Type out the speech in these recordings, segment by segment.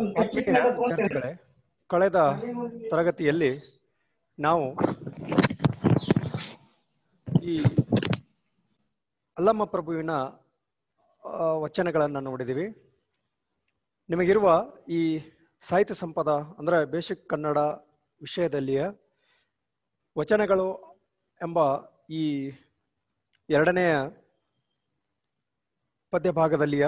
ಆತ್ಮೀಯ ವಿದ್ಯಾರ್ಥಿಗಳೇ, ಕಳೆದ ತರಗತಿಯಲ್ಲಿ ನಾವು ಈ ಅಲ್ಲಮ್ಮ ಪ್ರಭುವಿನ ವಚನಗಳನ್ನು ನೋಡಿದ್ದೀವಿ. ನಿಮಗಿರುವ ಈ ಸಾಹಿತ್ಯ ಸಂಪದ ಅಂದರೆ ಬೇಸಿಕ್ ಕನ್ನಡ ವಿಷಯದಲ್ಲಿಯ ವಚನಗಳು ಎಂಬ ಈ ಎರಡನೆಯ ಪದ್ಯ ಭಾಗದಲ್ಲಿಯ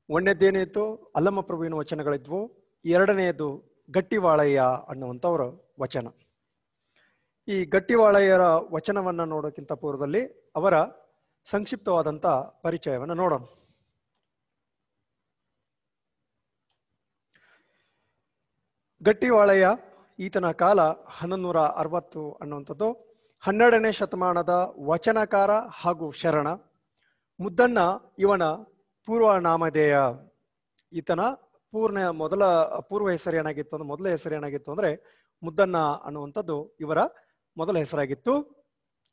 ಒಂದನೇದೇನಿತ್ತು ಅಲ್ಲಮ್ಮ ಪ್ರಭುವಿನ ವಚನಗಳಿದ್ವು, ಎರಡನೆಯದು ಗಟ್ಟಿವಾಳಯ್ಯ ಅನ್ನುವಂಥವ್ರ ವಚನ. ಈ ಗಟ್ಟಿವಾಳಯ್ಯರ ವಚನವನ್ನು ನೋಡೋಕ್ಕಿಂತ ಪೂರ್ವದಲ್ಲಿ ಅವರ ಸಂಕ್ಷಿಪ್ತವಾದಂಥ ಪರಿಚಯವನ್ನು ನೋಡೋಣ. ಗಟ್ಟಿವಾಳಯ್ಯ ಈತನ ಕಾಲ 1160 ಅನ್ನುವಂಥದ್ದು. 12ನೇ ಶತಮಾನದ ವಚನಕಾರ ಹಾಗೂ ಶರಣ. ಮುದ್ದಣ್ಣ ಇವನ ಪೂರ್ವ ನಾಮಧೇಯ. ಈತನ ಪೂರ್ವ ಹೆಸರು ಏನಾಗಿತ್ತು ಅಂದ್ರೆ ಮೊದಲ ಹೆಸರು ಏನಾಗಿತ್ತು ಅಂದ್ರೆ ಮುದ್ದಣ್ಣ ಅನ್ನುವಂಥದ್ದು ಇವರ ಮೊದಲ ಹೆಸರಾಗಿತ್ತು.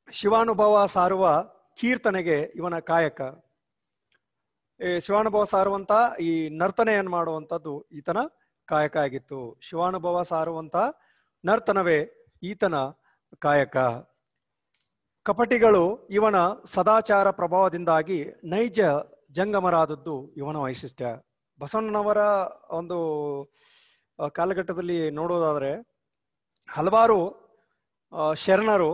ಶಿವಾನುಭವ ಸಾರುವ ಕೀರ್ತನೆಗೆ ಇವನ ಕಾಯಕ. ಶಿವಾನುಭವ ಸಾರುವಂತ ಈ ನರ್ತನೆಯನ್ನು ಮಾಡುವಂಥದ್ದು ಈತನ ಕಾಯಕ ಆಗಿತ್ತು. ಶಿವಾನುಭವ ಸಾರುವಂತ ನರ್ತನವೇ ಈತನ ಕಾಯಕ. ಕಪಟಿಗಳು ಇವನ ಸದಾಚಾರ ಪ್ರಭಾವದಿಂದಾಗಿ ನೈಜ ಜಂಗಮರಾದದ್ದು ಇವನ ವೈಶಿಷ್ಟ್ಯ. ಬಸವಣ್ಣನವರ ಒಂದು ಕಾಲಘಟ್ಟದಲ್ಲಿ ನೋಡೋದಾದ್ರೆ ಹಲವಾರು ಶರಣರು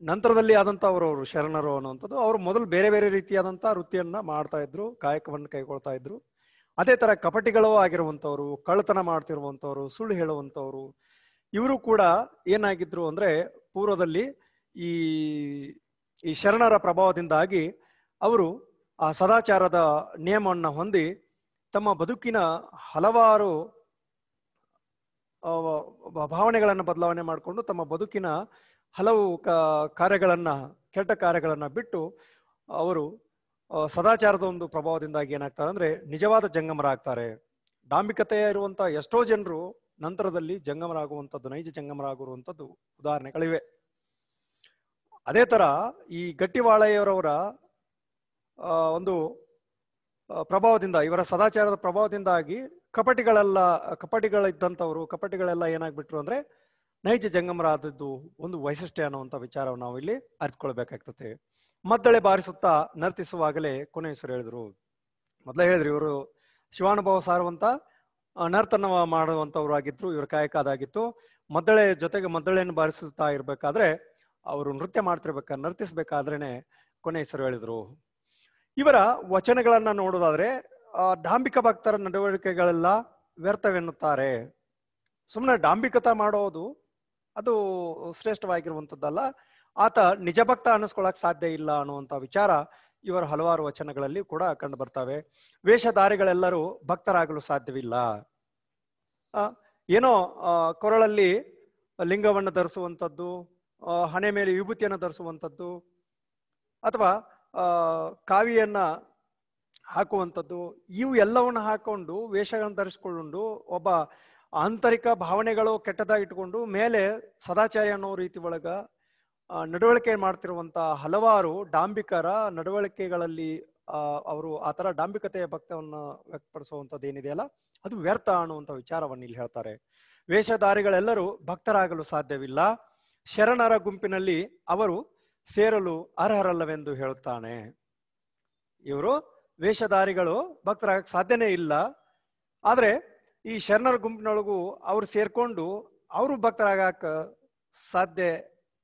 ನಂತರದಲ್ಲಿ ಆದಂಥವ್ರು ಶರಣರು ಅನ್ನುವಂಥದ್ದು. ಅವರು ಮೊದಲು ಬೇರೆ ಬೇರೆ ರೀತಿಯಾದಂಥ ವೃತ್ತಿಯನ್ನ ಮಾಡ್ತಾ ಇದ್ರು, ಕಾಯಕವನ್ನು ಕೈಗೊಳ್ತಾ ಇದ್ರು. ಅದೇ ತರ ಕಪಟಿಗಳು ಆಗಿರುವಂಥವ್ರು, ಕಳ್ಳತನ ಮಾಡ್ತಿರುವಂಥವ್ರು, ಸುಳ್ಳು ಹೇಳುವಂಥವ್ರು, ಇವರು ಕೂಡ ಏನಾಗಿದ್ರು ಅಂದ್ರೆ ಪೂರ್ವದಲ್ಲಿ ಈ ಶರಣರ ಪ್ರಭಾವದಿಂದಾಗಿ ಅವರು ಆ ಸದಾಚಾರದ ನಿಯಮವನ್ನು ಹೊಂದಿ ತಮ್ಮ ಬದುಕಿನ ಹಲವಾರು ಭಾವನೆಗಳನ್ನು ಬದಲಾವಣೆ ಮಾಡಿಕೊಂಡು ತಮ್ಮ ಬದುಕಿನ ಹಲವು ಕಾರ್ಯಗಳನ್ನ, ಕೆಟ್ಟ ಕಾರ್ಯಗಳನ್ನ ಬಿಟ್ಟು ಅವರು ಸದಾಚಾರದ ಒಂದು ಪ್ರಭಾವದಿಂದಾಗಿ ಏನಾಗ್ತಾರೆ ಅಂದ್ರೆ ನಿಜವಾದ ಜಂಗಮರಾಗ್ತಾರೆ. ಡಾಂಬಿಕತೆ ಇರುವಂತ ಎಷ್ಟೋ ಜನರು ನಂತರದಲ್ಲಿ ಜಂಗಮರಾಗುವಂಥದ್ದು, ನೈಜ ಜಂಗಮರಾಗಿರುವಂಥದ್ದು ಉದಾಹರಣೆಗಳಿವೆ. ಅದೇ ತರ ಈ ಗಟ್ಟಿವಾಳಯ್ಯರವರ ಒಂದು ಪ್ರಭಾವದಿಂದ, ಇವರ ಸದಾಚಾರದ ಪ್ರಭಾವದಿಂದಾಗಿ ಕಪಟಿಗಳೆಲ್ಲ ಏನಾಗ್ಬಿಟ್ರು ಅಂದ್ರೆ ನೈಜ ಜಂಗಮರಾದದ್ದು ಒಂದು ವೈಶಿಷ್ಟ್ಯ ಅನ್ನುವಂಥ ವಿಚಾರವನ್ನು ನಾವು ಇಲ್ಲಿ ಅರಿತುಕೊಳ್ಬೇಕಾಗ್ತದೆ. ಮದ್ದಳೆ ಬಾರಿಸುತ್ತಾ ನರ್ತಿಸುವಾಗಲೇ ಕೊನೆ ಹೆಸರು ಹೇಳಿದ್ರು. ಮೊದಲೇ ಹೇಳಿದ್ರು ಇವರು ಶಿವಾನುಭವ ಸಾರುವಂತ ನರ್ತನ ಮಾಡುವಂತವ್ರು ಆಗಿದ್ರು, ಇವ್ರ ಕಾಯಕ ಅದಾಗಿತ್ತು. ಮದ್ದಳೆ ಜೊತೆಗೆ ಮದ್ದಳೆಯನ್ನು ಬಾರಿಸುತ್ತಾ ಇರ್ಬೇಕಾದ್ರೆ ಅವರು ನರ್ತಿಸ್ಬೇಕಾದ್ರೇನೆ ಕೊನೆ ಹೆಸರು ಹೇಳಿದ್ರು. ಇವರ ವಚನಗಳನ್ನ ನೋಡೋದಾದ್ರೆ ಡಾಂಬಿಕ ಭಕ್ತರ ನಡವಳಿಕೆಗಳೆಲ್ಲ ವ್ಯರ್ಥವೆನ್ನುತ್ತಾರೆ. ಸುಮ್ಮನೆ ಡಾಂಬಿಕತ ಮಾಡೋದು ಅದು ಶ್ರೇಷ್ಠವಾಗಿರುವಂಥದ್ದಲ್ಲ, ಆತ ನಿಜ ಭಕ್ತ ಅನ್ನಿಸ್ಕೊಳಕ್ ಸಾಧ್ಯ ಇಲ್ಲ ಅನ್ನುವಂಥ ವಿಚಾರ ಇವರ ಹಲವಾರು ವಚನಗಳಲ್ಲಿ ಕೂಡ ಕಂಡು ಬರ್ತವೆ. ವೇಷಧಾರಿಗಳೆಲ್ಲರೂ ಭಕ್ತರಾಗಲು ಸಾಧ್ಯವಿಲ್ಲ. ಏನೋ ಕೊರಳಲ್ಲಿ ಲಿಂಗವನ್ನು ಧರಿಸುವಂಥದ್ದು, ಹಣೆ ಮೇಲೆ ವಿಭೂತಿಯನ್ನು ಧರಿಸುವಂಥದ್ದು, ಅಥವಾ ಕಾವಿಯನ್ನ ಹಾಕುವಂಥದ್ದು, ಇವು ಎಲ್ಲವನ್ನ ಹಾಕೊಂಡು ವೇಷಗಳನ್ನು ಧರಿಸಿಕೊಂಡು ಒಬ್ಬ ಆಂತರಿಕ ಭಾವನೆಗಳು ಕೆಟ್ಟದಾಗಿ ಇಟ್ಕೊಂಡು ಮೇಲೆ ಸದಾಚಾರಿ ಅನ್ನೋ ರೀತಿ ಒಳಗ ನಡವಳಿಕೆ ಮಾಡ್ತಿರುವಂತ ಹಲವಾರು ಡಾಂಬಿಕರ ನಡವಳಿಕೆಗಳಲ್ಲಿ ಅವರು ಆ ತರ ಡಾಂಬಿಕತೆಯ ಭಕ್ತವನ್ನ ವ್ಯಕ್ತಪಡಿಸುವಂಥದ್ದು ಏನಿದೆಯಲ್ಲ ಅದು ವ್ಯರ್ಥ ಅನ್ನುವಂಥ ವಿಚಾರವನ್ನು ಇಲ್ಲಿ ಹೇಳ್ತಾರೆ. ವೇಷಧಾರಿಗಳೆಲ್ಲರೂ ಭಕ್ತರಾಗಲು ಸಾಧ್ಯವಿಲ್ಲ, ಶರಣರ ಗುಂಪಿನಲ್ಲಿ ಅವರು ಸೇರಲು ಅರ್ಹರಲ್ಲವೆಂದು ಹೇಳುತ್ತಾನೆ. ಇವರು ವೇಷಧಾರಿಗಳು ಭಕ್ತರಾಗಕ್ಕೆ ಸಾಧ್ಯನೇ ಇಲ್ಲ, ಆದ್ರೆ ಈ ಶರಣರ ಗುಂಪಿನೊಳಗೂ ಅವ್ರು ಸೇರ್ಕೊಂಡು ಅವರು ಭಕ್ತರಾಗಕ್ಕ ಸಾಧ್ಯ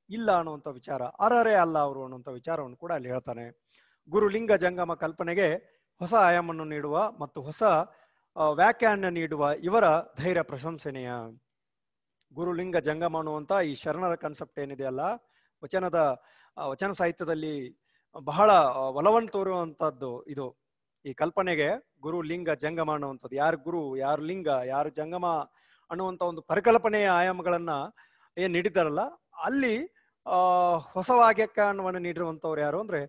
ಇಲ್ಲ ಅನ್ನುವಂಥ ವಿಚಾರ, ಅರ್ಹರೇ ಅಲ್ಲ ಅವರು ಅನ್ನುವಂಥ ವಿಚಾರವನ್ನು ಕೂಡ ಅಲ್ಲಿ ಹೇಳ್ತಾನೆ. ಗುರುಲಿಂಗ ಜಂಗಮ ಕಲ್ಪನೆಗೆ ಹೊಸ ಆಯಾಮವನ್ನು ನೀಡುವ ಮತ್ತು ಹೊಸ ವ್ಯಾಖ್ಯಾನ ನೀಡುವ ಇವರ ಧೈರ್ಯ ಪ್ರಶಂಸನೀಯ. ಗುರುಲಿಂಗ ಜಂಗಮ ಅನ್ನುವಂಥ ಈ ಶರಣರ ಕಾನ್ಸೆಪ್ಟ್ ಏನಿದೆಯಲ್ಲ, ವಚನ ಸಾಹಿತ್ಯದಲ್ಲಿ ಬಹಳ ಒಲವನ್ನು ತೋರುವಂತದ್ದು ಇದು. ಈ ಕಲ್ಪನೆಗೆ ಗುರು ಲಿಂಗ ಜಂಗಮ ಅನ್ನುವಂಥದ್ದು, ಯಾರು ಗುರು, ಯಾರು ಲಿಂಗ, ಯಾರು ಜಂಗಮ ಅನ್ನುವಂಥ ಒಂದು ಪರಿಕಲ್ಪನೆಯ ಆಯಾಮಗಳನ್ನ ಏನ್ ನೀಡಿದಾರಲ್ಲ, ಅಲ್ಲಿ ಹೊಸ ವ್ಯಾಖ್ಯಾನವನ್ನು ನೀಡಿರುವಂಥವ್ರು ಯಾರು ಅಂದ್ರೆ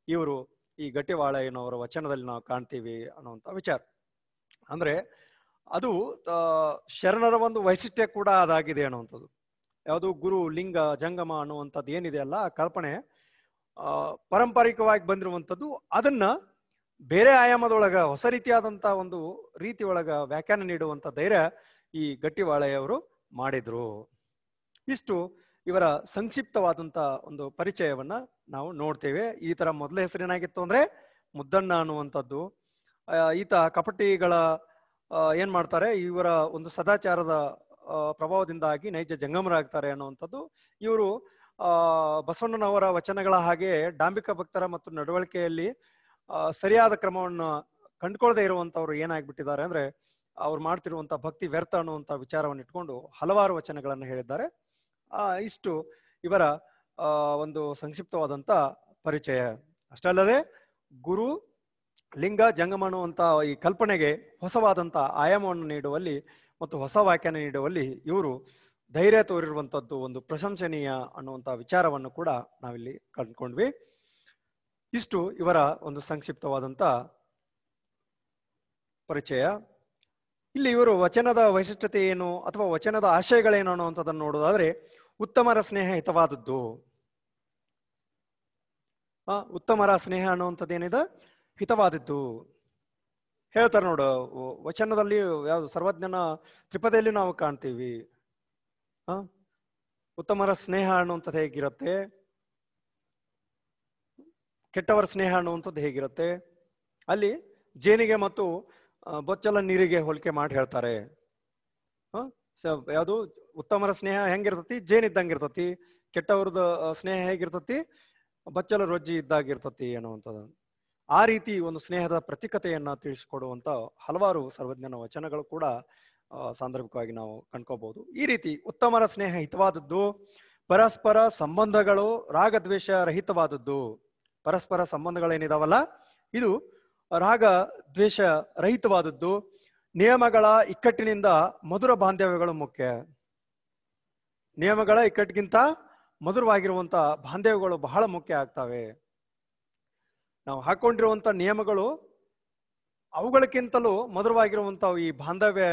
ಇವರು ಈ ಗಟ್ಟಿವಾಳಯ್ಯನವರ ವಚನದಲ್ಲಿ ನಾವು ಕಾಣ್ತೀವಿ ಅನ್ನುವಂಥ ವಿಚಾರ. ಅಂದ್ರೆ ಅದು ಶರಣರ ಒಂದು ವೈಶಿಷ್ಟ್ಯ ಕೂಡ ಅದಾಗಿದೆ ಅನ್ನುವಂಥದ್ದು. ಯಾವುದು ಗುರು ಲಿಂಗ ಜಂಗಮ ಅನ್ನುವಂಥದ್ದು ಏನಿದೆ ಅಲ್ಲ, ಆ ಕಲ್ಪನೆ ಪಾರಂಪರಿಕವಾಗಿ ಬಂದಿರುವಂಥದ್ದು. ಅದನ್ನ ಬೇರೆ ಆಯಾಮದೊಳಗ ಹೊಸ ರೀತಿಯಾದಂತ ಒಂದು ರೀತಿಯೊಳಗ ವ್ಯಾಖ್ಯಾನ ನೀಡುವಂತ ಧೈರ್ಯ ಈ ಗಟ್ಟಿವಾಳೆಯವರು ಮಾಡಿದ್ರು. ಇಷ್ಟು ಇವರ ಸಂಕ್ಷಿಪ್ತವಾದಂತ ಒಂದು ಪರಿಚಯವನ್ನ ನಾವು ನೋಡ್ತೇವೆ. ಈ ತರ ಮೊದಲ ಹೆಸರೇನಾಗಿತ್ತು ಅಂದ್ರೆ ಮುದ್ದಣ್ಣ ಅನ್ನುವಂಥದ್ದು. ಈತ ಕಪಟಿಗಳ ಏನ್ ಮಾಡ್ತಾರೆ, ಇವರ ಒಂದು ಸದಾಚಾರದ ಪ್ರಭಾವದಿಂದಾಗಿ ನೈಜ ಜಂಗಮರಾಗ್ತಾರೆ ಅನ್ನುವಂಥದ್ದು. ಇವರು ಬಸವಣ್ಣನವರ ವಚನಗಳ ಹಾಗೆ ಡಾಂಬಿಕ ಭಕ್ತರ ಮತ್ತು ನಡವಳಿಕೆಯಲ್ಲಿ ಸರಿಯಾದ ಕ್ರಮವನ್ನು ಕಂಡುಕೊಳ್ಳದೆ ಇರುವಂತವ್ರು ಏನಾಗ್ಬಿಟ್ಟಿದ್ದಾರೆ ಅಂದ್ರೆ, ಅವ್ರು ಮಾಡ್ತಿರುವಂತ ಭಕ್ತಿ ವ್ಯರ್ಥ ಅನ್ನುವಂತ ವಿಚಾರವನ್ನು ಇಟ್ಕೊಂಡು ಹಲವಾರು ವಚನಗಳನ್ನು ಹೇಳಿದ್ದಾರೆ. ಇಷ್ಟು ಇವರ ಒಂದು ಸಂಕ್ಷಿಪ್ತವಾದಂತ ಪರಿಚಯ. ಅಷ್ಟಲ್ಲದೆ ಗುರು ಲಿಂಗ ಜಂಗಮ ಅನ್ನುವಂತ ಈ ಕಲ್ಪನೆಗೆ ಹೊಸವಾದಂತ ಆಯಾಮವನ್ನು ನೀಡುವಲ್ಲಿ ಮತ್ತು ಹೊಸ ವ್ಯಾಖ್ಯಾನ ನೀಡುವಲ್ಲಿ ಇವರು ಧೈರ್ಯ ತೋರಿರುವಂತದ್ದು ಒಂದು ಪ್ರಶಂಸನೀಯ ಅನ್ನುವಂತ ವಿಚಾರವನ್ನು ಕೂಡ ನಾವಿಲ್ಲಿ ಕಂಡುಕೊಂಡ್ವಿ. ಇಷ್ಟು ಇವರ ಒಂದು ಸಂಕ್ಷಿಪ್ತವಾದಂತ ಪರಿಚಯ. ಇಲ್ಲಿ ಇವರು ವಚನದ ವೈಶಿಷ್ಟ್ಯತೆ ಏನು ಅಥವಾ ವಚನದ ಆಶಯಗಳೇನು ಅನ್ನುವಂಥದ್ದನ್ನು ನೋಡೋದಾದ್ರೆ, ಉತ್ತಮರ ಸ್ನೇಹ ಹಿತವಾದದ್ದು. ಉತ್ತಮರ ಸ್ನೇಹ ಅನ್ನುವಂಥದ್ದು ಏನಿದೆ, ಹಿತವಾದದ್ದು ಹೇಳ್ತಾರೆ ನೋಡು. ವಚನದಲ್ಲಿ ಯಾವ್ದು ಸರ್ವಜ್ಞನ ತ್ರಿಪದಿಯಲ್ಲಿ ನಾವು ಕಾಣ್ತೀವಿ. ಉತ್ತಮರ ಸ್ನೇಹ ಅನ್ನುವಂಥದ್ದು ಹೇಗಿರುತ್ತೆ, ಕೆಟ್ಟವರ ಸ್ನೇಹ ಅನ್ನುವಂಥದ್ದು ಹೇಗಿರುತ್ತೆ, ಅಲ್ಲಿ ಜೇನಿಗೆ ಮತ್ತು ಬೊಚ್ಚಲ ನೀರಿಗೆ ಹೋಲಿಕೆ ಮಾಡಿ ಹೇಳ್ತಾರೆ. ಯಾವುದು ಉತ್ತಮರ ಸ್ನೇಹ ಹೆಂಗಿರ್ತತಿ, ಜೇನಿದ್ದಂಗಿರ್ತತಿ. ಕೆಟ್ಟವ್ರದ ಸ್ನೇಹ ಹೇಗಿರ್ತತಿ, ಬಚ್ಚಲ ರೊಜ್ಜಿ ಇದ್ದಾಗಿರ್ತತಿ ಅನ್ನುವಂಥದ್ದು. ಆ ರೀತಿ ಒಂದು ಸ್ನೇಹದ ಪ್ರತೀಕತೆಯನ್ನ ತಿಳಿಸಿಕೊಡುವಂತ ಹಲವಾರು ಸರ್ವಜ್ಞನ ವಚನಗಳು ಕೂಡ ಸಾಂದರ್ಭಿಕವಾಗಿ ನಾವು ಕಂಡ್ಕೋಬಹುದು. ಈ ರೀತಿ ಉತ್ತಮರ ಸ್ನೇಹ ಹಿತವಾದದ್ದು, ಪರಸ್ಪರ ಸಂಬಂಧಗಳು ರಾಗದ್ವೇಷ ರಹಿತವಾದದ್ದು. ಪರಸ್ಪರ ಸಂಬಂಧಗಳೇನಿದಾವಲ್ಲ, ಇದು ರಾಗ ದ್ವೇಷ ರಹಿತವಾದದ್ದು. ನಿಯಮಗಳ ಇಕ್ಕಟ್ಟಿನಿಂದ ಮಧುರ ಬಾಂಧವ್ಯಗಳು ಮುಖ್ಯ. ನಿಯಮಗಳ ಇಕ್ಕಟ್ಟಿಗಿಂತ ಮಧುರವಾಗಿರುವಂತ ಬಾಂಧವ್ಯಗಳು ಬಹಳ ಮುಖ್ಯ ಆಗ್ತವೆ. ನಾವು ಹಾಕೊಂಡಿರುವಂತ ನಿಯಮಗಳು ಅವುಗಳಕ್ಕಿಂತಲೂ ಮಧುರವಾಗಿರುವಂತ ಈ ಬಾಂಧವ್ಯ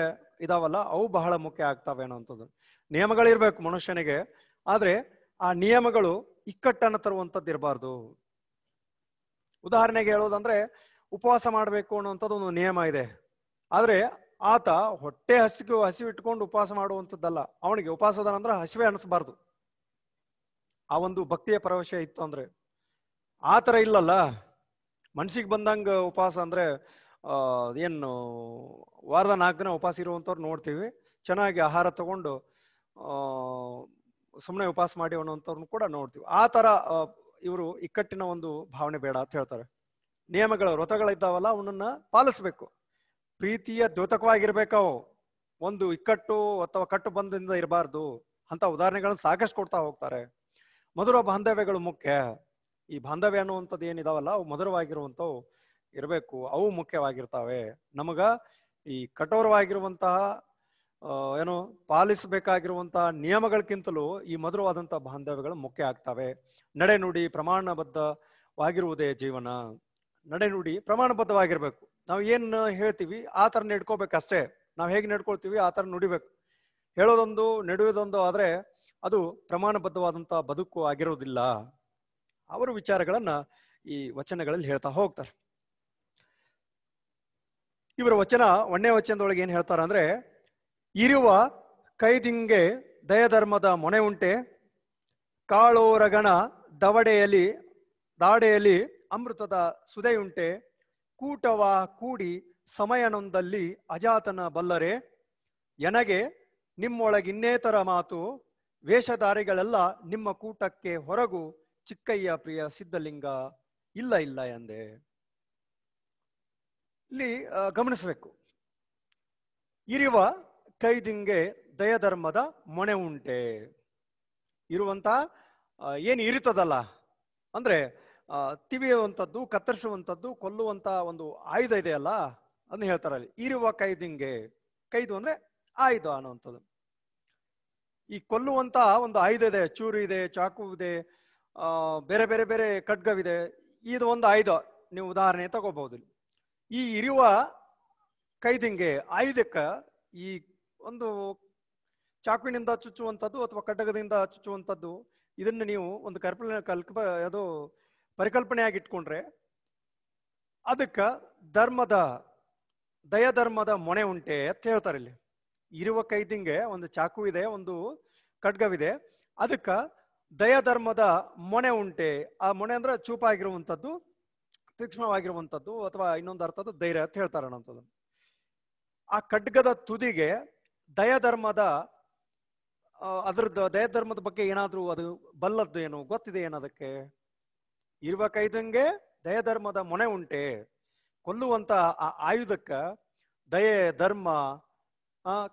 ಇದಾವಲ್ಲ, ಅವು ಬಹಳ ಮುಖ್ಯ ಆಗ್ತವೆ ಅನ್ನೋಂಥದ್ದು. ನಿಯಮಗಳಿರ್ಬೇಕು ಮನುಷ್ಯನಿಗೆ, ಆದ್ರೆ ಆ ನಿಯಮಗಳು ಇಕ್ಕಟ್ಟನ್ನು ತರುವಂಥದ್ದು ಇರಬಾರ್ದು. ಉದಾಹರಣೆಗೆ ಹೇಳೋದಂದ್ರೆ, ಉಪವಾಸ ಮಾಡಬೇಕು ಅನ್ನುವಂಥದ್ದು ಒಂದು ನಿಯಮ ಇದೆ. ಆದ್ರೆ ಆತ ಹೊಟ್ಟೆ ಹಸಿವಿಟ್ಕೊಂಡು ಉಪವಾಸ ಮಾಡುವಂಥದ್ದಲ್ಲ. ಅವನಿಗೆ ಉಪವಾಸದಂದ್ರೆ ಹಸಿವೆ ಅನಿಸ್ಬಾರ್ದು. ಆ ಒಂದು ಭಕ್ತಿಯ ಪ್ರವೇಶ ಇತ್ತು ಅಂದ್ರೆ. ಆ ತರ ಇಲ್ಲಲ್ಲ, ಮನ್ಸಿಗೆ ಬಂದಂಗ ಉಪವಾಸ ಅಂದ್ರೆ ಏನು ವಾರದ 4 ದಿನ ಉಪವಾಸ ಇರುವಂತವ್ರು ನೋಡ್ತೀವಿ. ಚೆನ್ನಾಗಿ ಆಹಾರ ತಗೊಂಡು ಸುಮ್ಮನೆ ಉಪವಾಸ ಮಾಡಿ ಅನ್ನುವಂಥವ್ರನ್ನ ಕೂಡ ನೋಡ್ತೀವಿ. ಆ ತರ ಇವರು ಇಕ್ಕಟ್ಟಿನ ಒಂದು ಭಾವನೆ ಬೇಡ ಅಂತ ಹೇಳ್ತಾರೆ. ನಿಯಮಗಳು ವ್ರತಗಳಿದ್ದಾವಲ್ಲ, ಅವನನ್ನ ಪಾಲಿಸ್ಬೇಕು. ಪ್ರೀತಿಯ ದ್ಯೋತಕವಾಗಿರ್ಬೇಕವು. ಒಂದು ಇಕ್ಕಟ್ಟು ಅಥವಾ ಕಟ್ಟು ಬಂಧದಿಂದ ಇರಬಾರ್ದು ಅಂತ ಉದಾಹರಣೆಗಳನ್ನು ಸಾಕಷ್ಟು ಕೊಡ್ತಾ ಹೋಗ್ತಾರೆ. ಮಧುರ ಬಾಂಧವ್ಯಗಳು ಮುಖ್ಯ. ಈ ಬಾಂಧವ್ಯ ಅನ್ನುವಂಥದ್ದು ಏನಿದಾವಲ್ಲ, ಅವು ಮಧುರವಾಗಿರುವಂಥವು ಇರಬೇಕು. ಅವು ಮುಖ್ಯವಾಗಿರ್ತಾವೆ. ನಮಗ ಈ ಕಠೋರವಾಗಿರುವಂತಹ ಏನು ಪಾಲಿಸಬೇಕಾಗಿರುವಂತಹ ನಿಯಮಗಳಕ್ಕಿಂತಲೂ ಈ ಮಧುರವಾದಂತಹ ಬಾಂಧವ್ಯಗಳು ಮುಖ್ಯ ಆಗ್ತವೆ. ನಡೆನುಡಿ ಪ್ರಮಾಣಬದ್ಧವಾಗಿರುವುದೇ ಜೀವನ. ನಡೆನುಡಿ ಪ್ರಮಾಣಬದ್ಧವಾಗಿರ್ಬೇಕು. ನಾವು ಏನ್ ಹೇಳ್ತೀವಿ ಆ ತರ ನಡ್ಕೋಬೇಕಷ್ಟೇ. ನಾವು ಹೇಗೆ ನಡ್ಕೊಳ್ತೀವಿ ಆ ತರ ನುಡಿಬೇಕು. ಹೇಳೋದೊಂದು ನಡೆಯೋದೊಂದು ಆದ್ರೆ ಅದು ಪ್ರಮಾಣಬದ್ಧವಾದಂತಹ ಬದುಕು ಆಗಿರೋದಿಲ್ಲ. ಅವರ ವಿಚಾರಗಳನ್ನ ಈ ವಚನಗಳಲ್ಲಿ ಹೇಳ್ತಾ ಹೋಗ್ತಾರೆ. ಇವರ ವಚನ 1ನೇ ವಚನದೊಳಗೆ ಏನ್ ಹೇಳ್ತಾರ ಅಂದ್ರೆ, ಇರುವ ಕೈದಿಂಗೆ ದಯಧರ್ಮದ ಮೊನೆ ಉಂಟೆ, ಕಾಳೋರಗಣ ದಾಡೆಯಲ್ಲಿ ಅಮೃತದ ಸುದೆಯುಂಟೆ, ಕೂಟವ ಕೂಡಿ ಸಮಯನೊಂದಲ್ಲಿ ಅಜಾತನ ಬಲ್ಲರೆ, ಎನಗೆ ನಿಮ್ಮೊಳಗಿನ್ನೇತರ ಮಾತು, ವೇಷಧಾರಿಗಳೆಲ್ಲ ನಿಮ್ಮ ಕೂಟಕ್ಕೆ ಹೊರಗು, ಚಿಕ್ಕಯ್ಯ ಪ್ರಿಯ ಸಿದ್ಧಲಿಂಗ ಇಲ್ಲ ಇಲ್ಲ ಎಂದೆ. ಇಲ್ಲಿ ಗಮನಿಸಬೇಕು. ಇರುವ ಕೈದಿಂಗೆ ದಯಧರ್ಮದ ಮೊನೆ ಉಂಟೆ. ಇರುವಂತ ಏನು ಇರುತ್ತದಲ್ಲ ಅಂದ್ರೆ ತಿವಿಯುವಂಥದ್ದು, ಕತ್ತರಿಸುವಂಥದ್ದು, ಕೊಲ್ಲುವಂತ ಒಂದು ಆಯುಧ ಇದೆಯಲ್ಲ, ಅದನ್ನ ಹೇಳ್ತಾರಲ್ಲಿ. ಇರುವ ಕೈದಿಂಗೆ, ಕೈದು ಅಂದ್ರೆ ಆಯುಧ ಅನ್ನುವಂಥದ್ದು. ಈ ಕೊಲ್ಲುವಂತ ಒಂದು ಆಯುಧ ಇದೆ. ಚೂರು ಇದೆ, ಚಾಕು ಇದೆ, ಬೇರೆ ಬೇರೆ ಬೇರೆ ಖಡ್ಗವಿದೆ. ಇದು ಒಂದು ಆಯುಧ, ನೀವು ಉದಾಹರಣೆ ತಗೋಬಹುದು. ಈ ಇರುವ ಕೈದಿಂಗೆ ಆಯುಧಕ್ಕ ಈ ಒಂದು ಚಾಕುವಿನಿಂದ ಚುಚ್ಚುವಂಥದ್ದು ಅಥವಾ ಖಡ್ಗದಿಂದ ಚುಚ್ಚುವಂಥದ್ದು, ಇದನ್ನ ನೀವು ಒಂದು ಪರಿಕಲ್ಪನೆಯಾಗಿ ಇಟ್ಕೊಂಡ್ರೆ ಅದಕ್ಕ ದಯಧರ್ಮದ ಮೊನೆ ಉಂಟೆ ಅಂತ ಹೇಳ್ತಾರೆ. ಇಲ್ಲಿ ಇರುವ ಕೈದಿಂಗೆ ಒಂದು ಚಾಕು ಇದೆ, ಒಂದು ಖಡ್ಗವಿದೆ, ಅದಕ್ಕ ದಯಧರ್ಮದ ಮೊನೆ ಉಂಟೆ. ಆ ಮೊನೆ ಅಂದ್ರೆ ಚೂಪಾಗಿರುವಂಥದ್ದು, ತೀಕ್ಷ್ಣವಾಗಿರುವಂಥದ್ದು, ಅಥವಾ ಇನ್ನೊಂದು ಅರ್ಥದ್ದು ಧೈರ್ಯ ಅಂತ ಹೇಳ್ತಾರೆ ಅನ್ನೋಂಥದ್ದು. ಆ ಖಡ್ಗದ ತುದಿಗೆ ದಯಧರ್ಮದ ದಯಧರ್ಮದ ಬಗ್ಗೆ ಏನಾದ್ರೂ ಅದು ಬಲ್ಲದ್ದು ಏನು ಗೊತ್ತಿದೆ ಏನದಕ್ಕೆ? ಇರುವ ಕೈದಂಗೆ ದಯಧರ್ಮದ ಮೊನೆ ಉಂಟೆ. ಕೊಲ್ಲುವಂತ ಆ ಆಯುಧಕ್ಕ ದಯೆ, ಧರ್ಮ,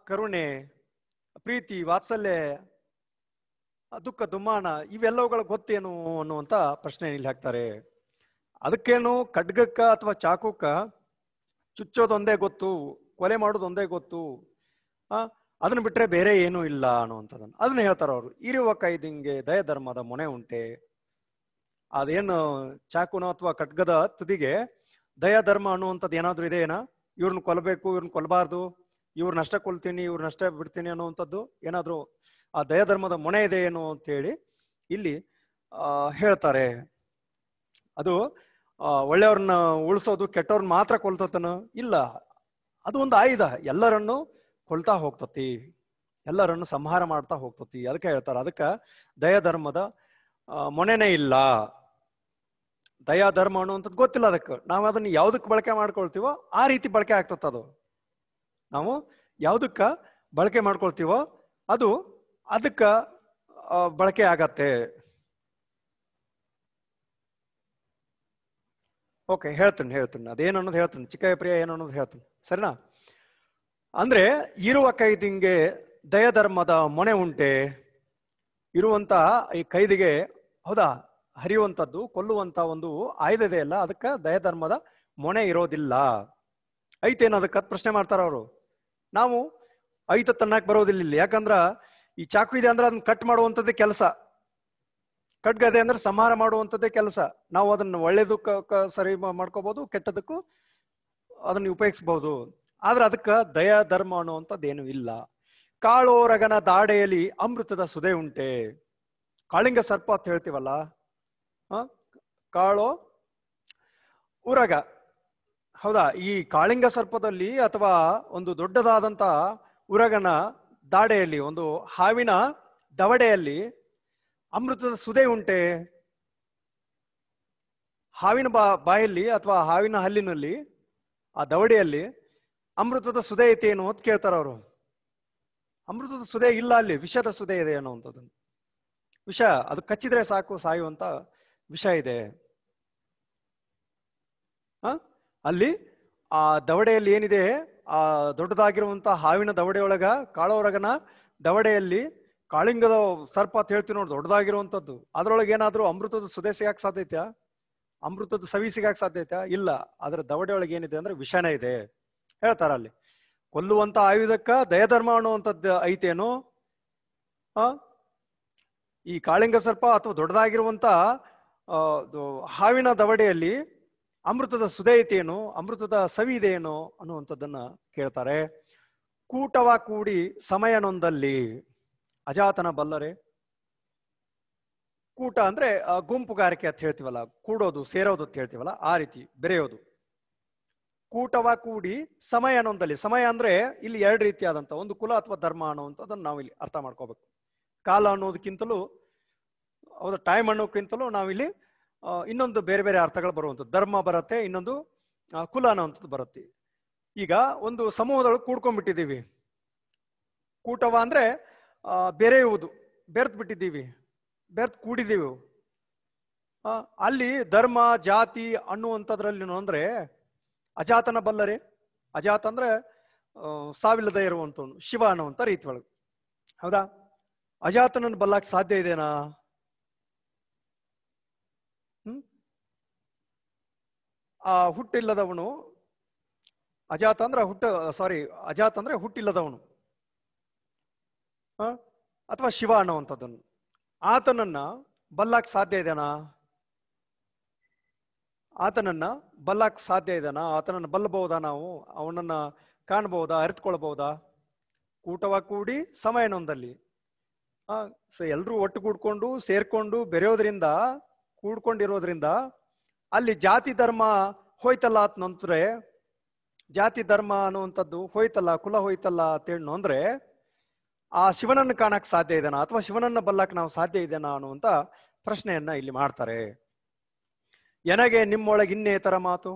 ಕರುಣೆ, ಪ್ರೀತಿ, ವಾತ್ಸಲ್ಯ, ದುಃಖ, ದುಮ್ಮಾನ ಇವೆಲ್ಲವುಗಳ ಗೊತ್ತೇನು ಅನ್ನುವಂತ ಪ್ರಶ್ನೆ ಇಲ್ಲಿ ಹಾಕ್ತಾರೆ. ಅದಕ್ಕೇನು ಖಡ್ಗಕ್ಕ ಅಥವಾ ಚಾಕುಕ್ಕ ಚುಚ್ಚೋದೊಂದೇ ಗೊತ್ತು, ಕೊಲೆ ಮಾಡೋದೊಂದೇ ಗೊತ್ತು, ಅದನ್ನ ಬಿಟ್ರೆ ಬೇರೆ ಏನೂ ಇಲ್ಲ ಅನ್ನುವಂಥದ್ದನ್ನು ಅದನ್ನ ಹೇಳ್ತಾರ ಅವರು. ಇರುವ ಕೈದಿಂಗೆ ದಯಧರ್ಮದ ಮೊನೆ ಉಂಟೆ. ಅದೇನು ಚಾಕುನೋ ಅಥವಾ ಖಡ್ಗದ ತುದಿಗೆ ದಯಾಧರ್ಮ ಅನ್ನುವಂಥದ್ದು ಏನಾದ್ರು ಇದೆ ಏನಾ? ಇವ್ರನ್ನ ಕೊಲ್ಲಬೇಕು, ಇವ್ರನ್ನ ಕೊಲ್ಲಬಾರ್ದು, ಇವ್ರನ್ನಷ್ಟ ಕೊಲ್ತೀನಿ, ಇವ್ರನ್ನಷ್ಟ ಬಿಡ್ತೀನಿ ಅನ್ನುವಂಥದ್ದು ಏನಾದ್ರು ಆ ದಯಾಧರ್ಮದ ಮೊನೆ ಇದೆ ಏನು ಅಂತ ಹೇಳಿ ಇಲ್ಲಿ ಹೇಳ್ತಾರೆ. ಅದು ಒಳ್ಳೆಯವ್ರನ್ನ ಉಳಿಸೋದು, ಕೆಟ್ಟವ್ರನ್ನ ಮಾತ್ರ ಕೊಲ್ತತನ ಇಲ್ಲ. ಅದು ಒಂದು ಆಯುಧ, ಎಲ್ಲರನ್ನು ಕೊಲ್ತಾ ಹೋಗ್ತತಿ, ಎಲ್ಲರನ್ನು ಸಂಹಾರ ಮಾಡ್ತಾ ಹೋಗ್ತತಿ. ಅದಕ್ಕೆ ಹೇಳ್ತಾರೆ ಅದಕ್ಕೆ ದಯಾಧರ್ಮದ ಮೊನೆನೇ ಇಲ್ಲ. ದಯಾಧರ್ಮ ಅನ್ನುವಂಥದ್ದು ಗೊತ್ತಿಲ್ಲ ಅದಕ್ಕೆ. ನಾವು ಅದನ್ನ ಯಾವ್ದಕ್ಕೆ ಬಳಕೆ ಮಾಡ್ಕೊಳ್ತೀವೋ ಆ ರೀತಿ ಬಳಕೆ ಆಗ್ತದ. ಅದು ನಾವು ಯಾವ್ದಕ್ಕ ಬಳಕೆ ಮಾಡ್ಕೊಳ್ತೀವೋ ಅದು ಅದಕ್ಕ ಬಳಕೆ ಆಗತ್ತೆ. ಓಕೆ, ಹೇಳ್ತೀನಿ ಅದೇನು ಅನ್ನೋದು ಹೇಳ್ತೀನಿ, ಚಿಕ್ಕ ಪ್ರಿಯ ಏನು ಅನ್ನೋದು ಹೇಳ್ತೀನಿ, ಸರಿನಾ? ಅಂದ್ರೆ ಇರುವ ಕೈದಿಂಗೆ ದಯಧರ್ಮದ ಮೊನೆ ಉಂಟೆ. ಇರುವಂತ ಈ ಕೈದಿಗೆ ಹೌದಾ ಹರಿಯುವಂಥದ್ದು, ಕೊಲ್ಲುವಂತ ಒಂದು ಆಯುಧ ಇದೆ ಅಲ್ಲ, ಅದಕ್ಕೆ ದಯಧರ್ಮದ ಮೊನೆ ಇರೋದಿಲ್ಲ. ಐತೇನು ಅದಕ್ಕೆ ಪ್ರಶ್ನೆ ಮಾಡ್ತಾರ ಅವರು. ನಾವು ಐತ ತನ್ನಕ್ ಬರೋದಿಲ್ಲ ಇಲ್ಲಿ. ಯಾಕಂದ್ರ ಈ ಚಾಕು ಇದೆ ಅಂದ್ರೆ ಅದನ್ನ ಕಟ್ ಮಾಡುವಂಥದ್ದೇ ಕೆಲಸ, ಖಡ್ಗದೆ ಅಂದ್ರೆ ಸಂಹಾರ ಮಾಡುವಂಥದ್ದೇ ಕೆಲಸ. ನಾವು ಅದನ್ನ ಒಳ್ಳೇದಕ್ಕ ಸರಿ ಮಾಡ್ಕೋಬಹುದು, ಕೆಟ್ಟದಕ್ಕೂ ಅದನ್ನ ಉಪಯೋಗಿಸಬಹುದು. ಆದ್ರೆ ಅದಕ್ಕ ದಯಾ ಧರ್ಮ ಅನ್ನುವಂಥದ್ದು ಏನು ಇಲ್ಲ. ಕಾಳೋರಗನ ದಾಡೆಯಲ್ಲಿ ಅಮೃತದ ಸುದೆ ಉಂಟೆ. ಕಾಳಿಂಗ ಸರ್ಪ ಅಂತ ಹೇಳ್ತೀವಲ್ಲ, ಕಾಳೋ ಉರಗ, ಹೌದಾ? ಈ ಕಾಳಿಂಗ ಸರ್ಪದಲ್ಲಿ ಅಥವಾ ಒಂದು ದೊಡ್ಡದಾದಂತ ಉರಗನ ದಾಡೆಯಲ್ಲಿ, ಒಂದು ಹಾವಿನ ದವಡೆಯಲ್ಲಿ ಅಮೃತದ ಸುದೆ ಉಂಟೆ. ಹಾವಿನ ಬಾಯಲ್ಲಿ ಅಥವಾ ಹಾವಿನ ಹಲ್ಲಿನಲ್ಲಿ, ಆ ದವಡೆಯಲ್ಲಿ ಅಮೃತದ ಸುದೆ ಐತೇನು ಅಂತ ಕೇಳ್ತಾರ ಅವರು. ಅಮೃತದ ಸುದೆ ಇಲ್ಲ, ಅಲ್ಲಿ ವಿಷದ ಸುದೆ ಇದೆ ಅನ್ನುವಂಥದ್ದು. ವಿಷ, ಅದು ಕಚ್ಚಿದ್ರೆ ಸಾಕು ಸಾಯುವಂತ ವಿಷ ಇದೆ. ಅಲ್ಲಿ ಆ ದವಡೆಯಲ್ಲಿ ಏನಿದೆ, ಆ ದೊಡ್ಡದಾಗಿರುವಂತ ಹಾವಿನ ದವಡೆಯೊಳಗ, ಕಾಳೋರಗನ ದವಡೆಯಲ್ಲಿ ಕಾಳಿಂಗದ ಸರ್ಪ ಅಂತ ಹೇಳ್ತೀವಿ ನೋಡಿ, ದೊಡ್ಡದಾಗಿರುವಂಥದ್ದು. ಅದ್ರೊಳಗೆ ಏನಾದ್ರೂ ಅಮೃತದ ಸುದೆ ಸಿಗಾಕ್ ಸಾಧ್ಯತೆ, ಅಮೃತದ ಸವಿ ಸಿಗಾಕ್ ಸಾಧ್ಯತೆ ಇಲ್ಲ. ಅದರ ದವಡೆಯೊಳಗೆ ಏನಿದೆ ಅಂದ್ರೆ ವಿಷನೇ ಇದೆ ಹೇಳ್ತಾರ ಅಲ್ಲಿ. ಕೊಲ್ಲುವಂತ ಆಯುಧಕ್ಕ ದಯಧರ್ಮ ಅನ್ನುವಂಥದ್ದು ಐತೇನು? ಈ ಕಾಳಿಂಗ ಸರ್ಪ ಅಥವಾ ದೊಡ್ಡದಾಗಿರುವಂತ ಹಾವಿನ ದವಡೆಯಲ್ಲಿ ಅಮೃತದ ಸುದೆ ಐತೇನು, ಅಮೃತದ ಸವಿ ಇದೆಯೇನು ಅನ್ನುವಂಥದ್ದನ್ನ ಕೇಳ್ತಾರೆ. ಕೂಟವ ಕೂಡಿ ಸಮಯನೊಂದಲ್ಲಿ ಅಜಾತನ ಬಲ್ಲರೆ. ಕೂಟ ಅಂದ್ರೆ ಗುಂಪುಗಾರಿಕೆ ಅಂತ ಹೇಳ್ತೀವಲ್ಲ, ಕೂಡೋದು, ಸೇರೋದು ಅಂತ ಹೇಳ್ತೀವಲ್ಲ, ಆ ರೀತಿ ಬೆರೆಯೋದು. ಕೂಟವ ಕೂಡಿ ಸಮಯನೊಂದಲ್ಲಿ. ಸಮಯ ಅಂದ್ರೆ ಇಲ್ಲಿ ಎರಡು ರೀತಿಯಾದಂತ, ಒಂದು ಕುಲ ಅಥವಾ ಧರ್ಮ ಅನ್ನುವಂಥದ್ದನ್ನ ನಾವು ಇಲ್ಲಿ ಅರ್ಥ ಮಾಡ್ಕೋಬೇಕು. ಕಾಲ ಅನ್ನೋದಕ್ಕಿಂತಲೂ, ಹೌದಾ, ಟೈಮ್ ಅನ್ನೋಕ್ಕಿಂತಲೂ ನಾವಿಲ್ಲಿ ಇನ್ನೊಂದು ಬೇರೆ ಬೇರೆ ಅರ್ಥಗಳು ಬರುವಂಥದ್ದು. ಧರ್ಮ ಬರುತ್ತೆ, ಇನ್ನೊಂದು ಕುಲ ಅನ್ನೋವಂಥದ್ದು ಬರುತ್ತೆ. ಈಗ ಒಂದು ಸಮೂಹದೊಳಗೆ ಕೂಡ್ಕೊಂಡ್ಬಿಟ್ಟಿದ್ದೀವಿ. ಕೂಟವ ಅಂದ್ರೆ ಬೆರೆಯುವುದು, ಬೆರೆತು ಬಿಟ್ಟಿದ್ದೀವಿ, ಬೆರೆತು ಕೂಡಿದ್ದೀವಿ. ಅಲ್ಲಿ ಧರ್ಮ ಜಾತಿ ಅನ್ನುವಂಥದ್ರಲ್ಲಿ ಅಂದ್ರೆ ಅಜಾತನ ಬಲ್ಲರೆ. ಅಜಾತ ಅಂದ್ರೆ ಸಾವಿಲ್ಲದೆ ಇರುವಂತವನು, ಶಿವ ಅನ್ನುವಂಥ ರೀತಿ ಒಳಗೆ, ಹೌದಾ? ಅಜಾತನನ್ನು ಬಲ್ಲಕ್ಕೆ ಸಾಧ್ಯ ಇದೆನಾ? ಆ ಹುಟ್ಟಿಲ್ಲದವನು ಅಜಾತ ಅಂದ್ರೆ ಅಜಾತ ಅಂದ್ರೆ ಹುಟ್ಟಿಲ್ಲದವನು, ಅಥವಾ ಶಿವ ಅನ್ನುವಂಥದ್ದನ್ನು, ಆತನನ್ನ ಬಲ್ಲಕ್ಕೆ ಸಾಧ್ಯ ಇದೆನಾ? ಆತನನ್ನ ಬಲ್ಲಕ್ಕೆ ಸಾಧ್ಯ ಇದೆನಾ? ಆತನನ್ನು ಬಲ್ಲಬಹುದಾ? ನಾವು ಅವನನ್ನ ಕಾಣಬಹುದಾ, ಅರಿತುಕೊಳ್ಬಹುದಾ? ಕೂಟವ ಕೂಡಿ ಸಮಯನೊಂದಲ್ಲಿ. ಸೊ ಎಲ್ರೂ ಒಟ್ಟು ಕೂಡ್ಕೊಂಡು ಸೇರ್ಕೊಂಡು ಬೆರೆಯೋದ್ರಿಂದ, ಕೂಡ್ಕೊಂಡಿರೋದ್ರಿಂದ ಅಲ್ಲಿ ಜಾತಿ ಧರ್ಮ ಹೋಯ್ತಲ್ಲ ಅಂತ ನಂತರ ಜಾತಿ ಧರ್ಮ ಅನ್ನುವಂಥದ್ದು ಹೋಯ್ತಲ್ಲ, ಕುಲ ಹೋಯ್ತಲ್ಲ ಅಂತೇಳಿ ನೊಂದ್ರೆ ಆ ಶಿವನನ್ನು ಕಾಣಕ್ ಸಾಧ್ಯ ಇದೆನಾ ಅಥವಾ ಶಿವನನ್ನ ಬಲ್ಲಕ್ ನಾವು ಸಾಧ್ಯ ಇದೆನಾ ಅನ್ನುವಂತ ಪ್ರಶ್ನೆಯನ್ನ ಇಲ್ಲಿ ಮಾಡ್ತಾರೆ. ಎನಗೆ ನಿಮ್ಮೊಳಗೆ ಇನ್ನೇತರ ಮಾತು.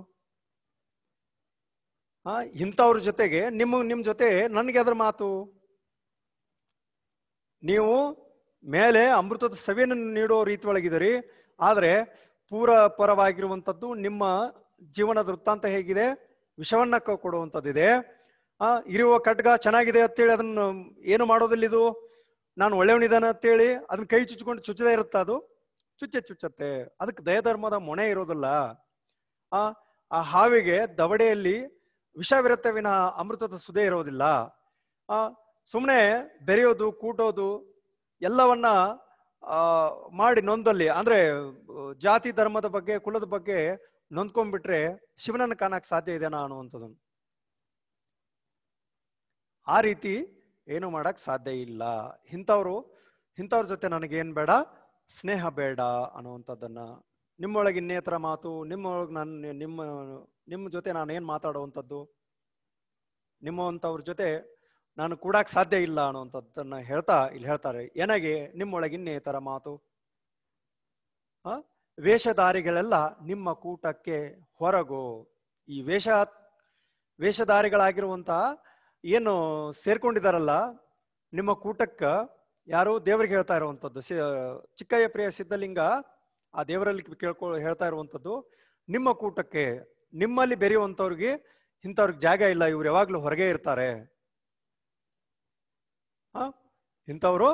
ಇಂಥವ್ರ ಜೊತೆಗೆ ನಿಮ್ ಜೊತೆ ನನಗೆ ಅದರ ಮಾತು. ನೀವು ಮೇಲೆ ಅಮೃತದ ಸವಿಯನ್ನು ನೀಡೋ ರೀತಿ ಒಳಗಿದ್ದೀರಿ, ಆದ್ರೆ ಪರವಾಗಿರುವಂಥದ್ದು ನಿಮ್ಮ ಜೀವನದ ವೃತ್ತಾಂತ ಹೇಗಿದೆ, ವಿಷವನ್ನ ಕೊಡುವಂಥದ್ದಿದೆ. ಇರುವ ಖಡ್ಗ ಚೆನ್ನಾಗಿದೆ ಅಂತೇಳಿ ಅದನ್ನ ಏನು ಮಾಡೋದಿಲ್ಲ. ಇದು ನಾನು ಒಳ್ಳೆಯವನಿದ್ದಾನೆ ಅಂತೇಳಿ ಅದನ್ನ ಕೈ ಚುಚ್ಕೊಂಡು ಚುಚ್ಚದೇ ಇರುತ್ತ, ಅದು ಚುಚ್ಚತ್ತೆ. ಅದಕ್ಕೆ ದಯಧರ್ಮದ ಮೊಣೆ ಇರೋದಿಲ್ಲ. ಆ ಹಾವಿಗೆ ದವಡೆಯಲ್ಲಿ ವಿಷವಿರತ್ತೆ ವಿನ ಅಮೃತದ ಸುದೆ ಇರೋದಿಲ್ಲ. ಸುಮ್ಮನೆ ಬೆರೆಯೋದು, ಕೂಟೋದು ಎಲ್ಲವನ್ನ ಮಾಡಿ ನೊಂದಲ್ಲಿ ಅಂದ್ರೆ ಜಾತಿ ಧರ್ಮದ ಬಗ್ಗೆ, ಕುಲದ ಬಗ್ಗೆ ನೊಂದ್ಕೊಂಡ್ಬಿಟ್ರೆ ಶಿವನನ್ನು ಕಾಣಕ್ ಸಾಧ್ಯ ಇದೆನಾ ಅನ್ನುವಂಥದ್ದು. ಆ ರೀತಿ ಏನು ಮಾಡಕ್ ಸಾಧ್ಯ ಇಲ್ಲ. ಇಂಥವ್ರ ಜೊತೆ ನನಗೇನ್ ಬೇಡ, ಸ್ನೇಹ ಬೇಡ ಅನ್ನುವಂಥದ್ದನ್ನ, ನಿಮ್ಮೊಳಗೆ ಇನ್ನೇತರ ಮಾತು, ನಿಮ್ಮೊಳಗೆ ನಿಮ್ಮ ಜೊತೆ ನಾನು ಏನ್ ಮಾತಾಡುವಂಥದ್ದು, ನಿಮ್ಮಂಥವ್ರ ಜೊತೆ ನಾನು ಕೂಡಕ್ ಸಾಧ್ಯ ಇಲ್ಲ ಅನ್ನುವಂಥದ್ದನ್ನ ಇಲ್ಲಿ ಹೇಳ್ತಾರೆ. ಎನಗೆ ನಿಮ್ಮೊಳಗೆ ಇನ್ನೇತರ ಮಾತು. ವೇಷಧಾರಿಗಳೆಲ್ಲ ನಿಮ್ಮ ಕೂಟಕ್ಕೆ ಹೊರಗೋ. ಈ ವೇಷಧಾರಿಗಳಾಗಿರುವಂತಹ ಏನು ಸೇರ್ಕೊಂಡಿದಾರಲ್ಲ ನಿಮ್ಮ ಕೂಟಕ್ಕ, ಯಾರು ದೇವರಿಗೆ ಹೇಳ್ತಾ ಇರುವಂಥದ್ದು, ಚಿಕ್ಕಯ್ಯ ಪ್ರಿಯ ಸಿದ್ಧಲಿಂಗ ಆ ದೇವರಲ್ಲಿ ಹೇಳ್ತಾ ಇರುವಂಥದ್ದು, ನಿಮ್ಮ ಕೂಟಕ್ಕೆ, ನಿಮ್ಮಲ್ಲಿ ಬೆರೆಯುವಂಥವ್ರಿಗೆ ಇಂಥವ್ರಿಗೆ ಜಾಗ ಇಲ್ಲ, ಇವ್ರು ಯಾವಾಗ್ಲೂ ಹೊರಗೆ ಇರ್ತಾರೆ. ಇಂಥವ್ರು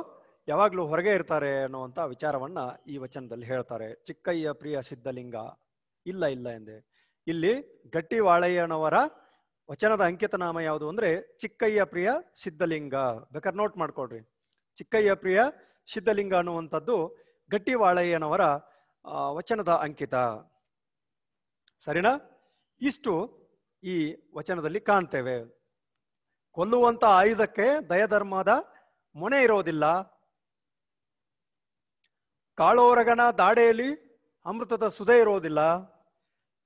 ಯಾವಾಗ್ಲೂ ಹೊರಗೆ ಇರ್ತಾರೆ ಅನ್ನುವಂಥ ವಿಚಾರವನ್ನ ಈ ವಚನದಲ್ಲಿ ಹೇಳ್ತಾರೆ. ಚಿಕ್ಕಯ್ಯ ಪ್ರಿಯ ಸಿದ್ಧಲಿಂಗ ಇಲ್ಲ ಎಂದೆ. ಇಲ್ಲಿ ಗಟ್ಟಿ ವಾಳಯ್ಯನವರ ವಚನದ ಅಂಕಿತ ನಾಮ ಯಾವುದು ಅಂದ್ರೆ ಚಿಕ್ಕಯ್ಯ ಪ್ರಿಯ ಸಿದ್ಧಲಿಂಗ. ಬೇಕಾದ್ರೆ ನೋಟ್ ಮಾಡ್ಕೊಳ್ರಿ. ಚಿಕ್ಕಯ್ಯ ಪ್ರಿಯ ಸಿದ್ಧಲಿಂಗ ಅನ್ನುವಂಥದ್ದು ಗಟ್ಟಿ ವಾಳಯ್ಯನವರ ವಚನದ ಅಂಕಿತ. ಸರಿನಾ? ಇಷ್ಟು ಈ ವಚನದಲ್ಲಿ ಕಾಣ್ತೇವೆ. ಕೊಲ್ಲುವಂತ ಆಯುಧಕ್ಕೆ ದಯಧರ್ಮದ ಮೊನೆ ಇರೋದಿಲ್ಲ. ಕಾಳೋರಗನ ದಾಡೆಯಲ್ಲಿ ಅಮೃತದ ಸುಧೆ ಇರೋದಿಲ್ಲ.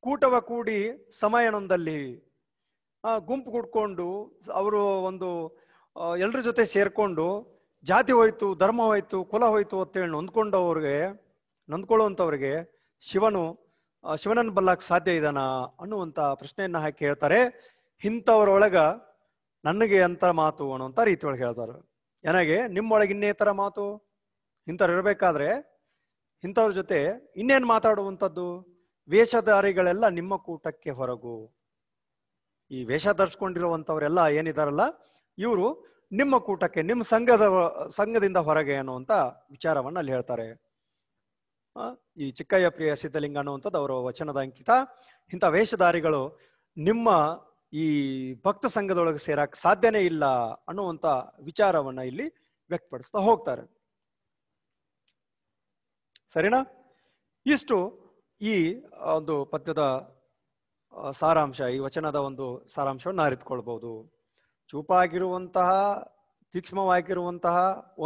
ಕೂಟವ ಕೂಡಿ ಸಮಯನೊಂದಲ್ಲಿ ಗುಂಪು ಕುಡ್ಕೊಂಡು ಅವರು ಒಂದು ಎಲ್ರ ಜೊತೆ ಸೇರ್ಕೊಂಡು ಜಾತಿ ಹೋಯ್ತು, ಧರ್ಮ ಹೋಯ್ತು, ಕುಲ ಹೋಯ್ತು ಅಂತೇಳಿ ನೊಂದ್ಕೊಳ್ಳುವಂಥವ್ರಿಗೆ ಶಿವನನ್ನು ಬಲ್ಲಕ್ ಸಾಧ್ಯ ಇದನಾ ಅನ್ನುವಂತ ಪ್ರಶ್ನೆಯನ್ನ ಹಾಕಿ ಹೇಳ್ತಾರೆ. ಇಂಥವ್ರೊಳಗ ನನಗೆ ಅಂತ ಮಾತು ಅನ್ನುವಂತ ರೀತಿ ಒಳಗೆ ಹೇಳ್ತಾರೆ. ನನಗೆ ನಿಮ್ಮೊಳಗೆ ಇನ್ನೇತರ ಮಾತು. ಇಂಥವ್ರು ಇರ್ಬೇಕಾದ್ರೆ ಇಂಥವ್ರ ಜೊತೆ ಇನ್ನೇನ್ ಮಾತಾಡುವಂಥದ್ದು. ವೇಷಧಾರಿಗಳೆಲ್ಲ ನಿಮ್ಮ ಕೂಟಕ್ಕೆ ಹೊರಗು. ಈ ವೇಷ ಧರಿಸ್ಕೊಂಡಿರುವಂಥವ್ರೆಲ್ಲ ಏನಿದಾರಲ್ಲ ಇವರು ನಿಮ್ಮ ಕೂಟಕ್ಕೆ, ನಿಮ್ಮ ಸಂಘದಿಂದ ಹೊರಗೆ ಅನ್ನುವಂತ ವಿಚಾರವನ್ನ ಅಲ್ಲಿ ಹೇಳ್ತಾರೆ. ಈ ಚಿಕ್ಕಯ್ಯ ಪ್ರಿಯ ಸಿದ್ಧಲಿಂಗ ಅನ್ನುವಂಥದ್ದು ಅವರ ವಚನದ ಅಂಕಿತ. ಇಂಥ ವೇಷಧಾರಿಗಳು ನಿಮ್ಮ ಈ ಭಕ್ತ ಸಂಘದೊಳಗೆ ಸೇರಕ್ ಸಾಧ್ಯನೇ ಇಲ್ಲ ಅನ್ನುವಂತ ವಿಚಾರವನ್ನ ಇಲ್ಲಿ ವ್ಯಕ್ತಪಡಿಸ್ತಾ ಹೋಗ್ತಾರೆ. ಸರಿನಾ? ಇಷ್ಟು ಈ ಒಂದು ಪದ್ಯದ ಸಾರಾಂಶ, ಈ ವಚನದ ಒಂದು ಸಾರಾಂಶವನ್ನು ಅರಿತುಕೊಳ್ಬಹುದು. ಚೂಪಾಗಿರುವಂತಹ, ತೀಕ್ಷ್ಣವಾಗಿರುವಂತಹ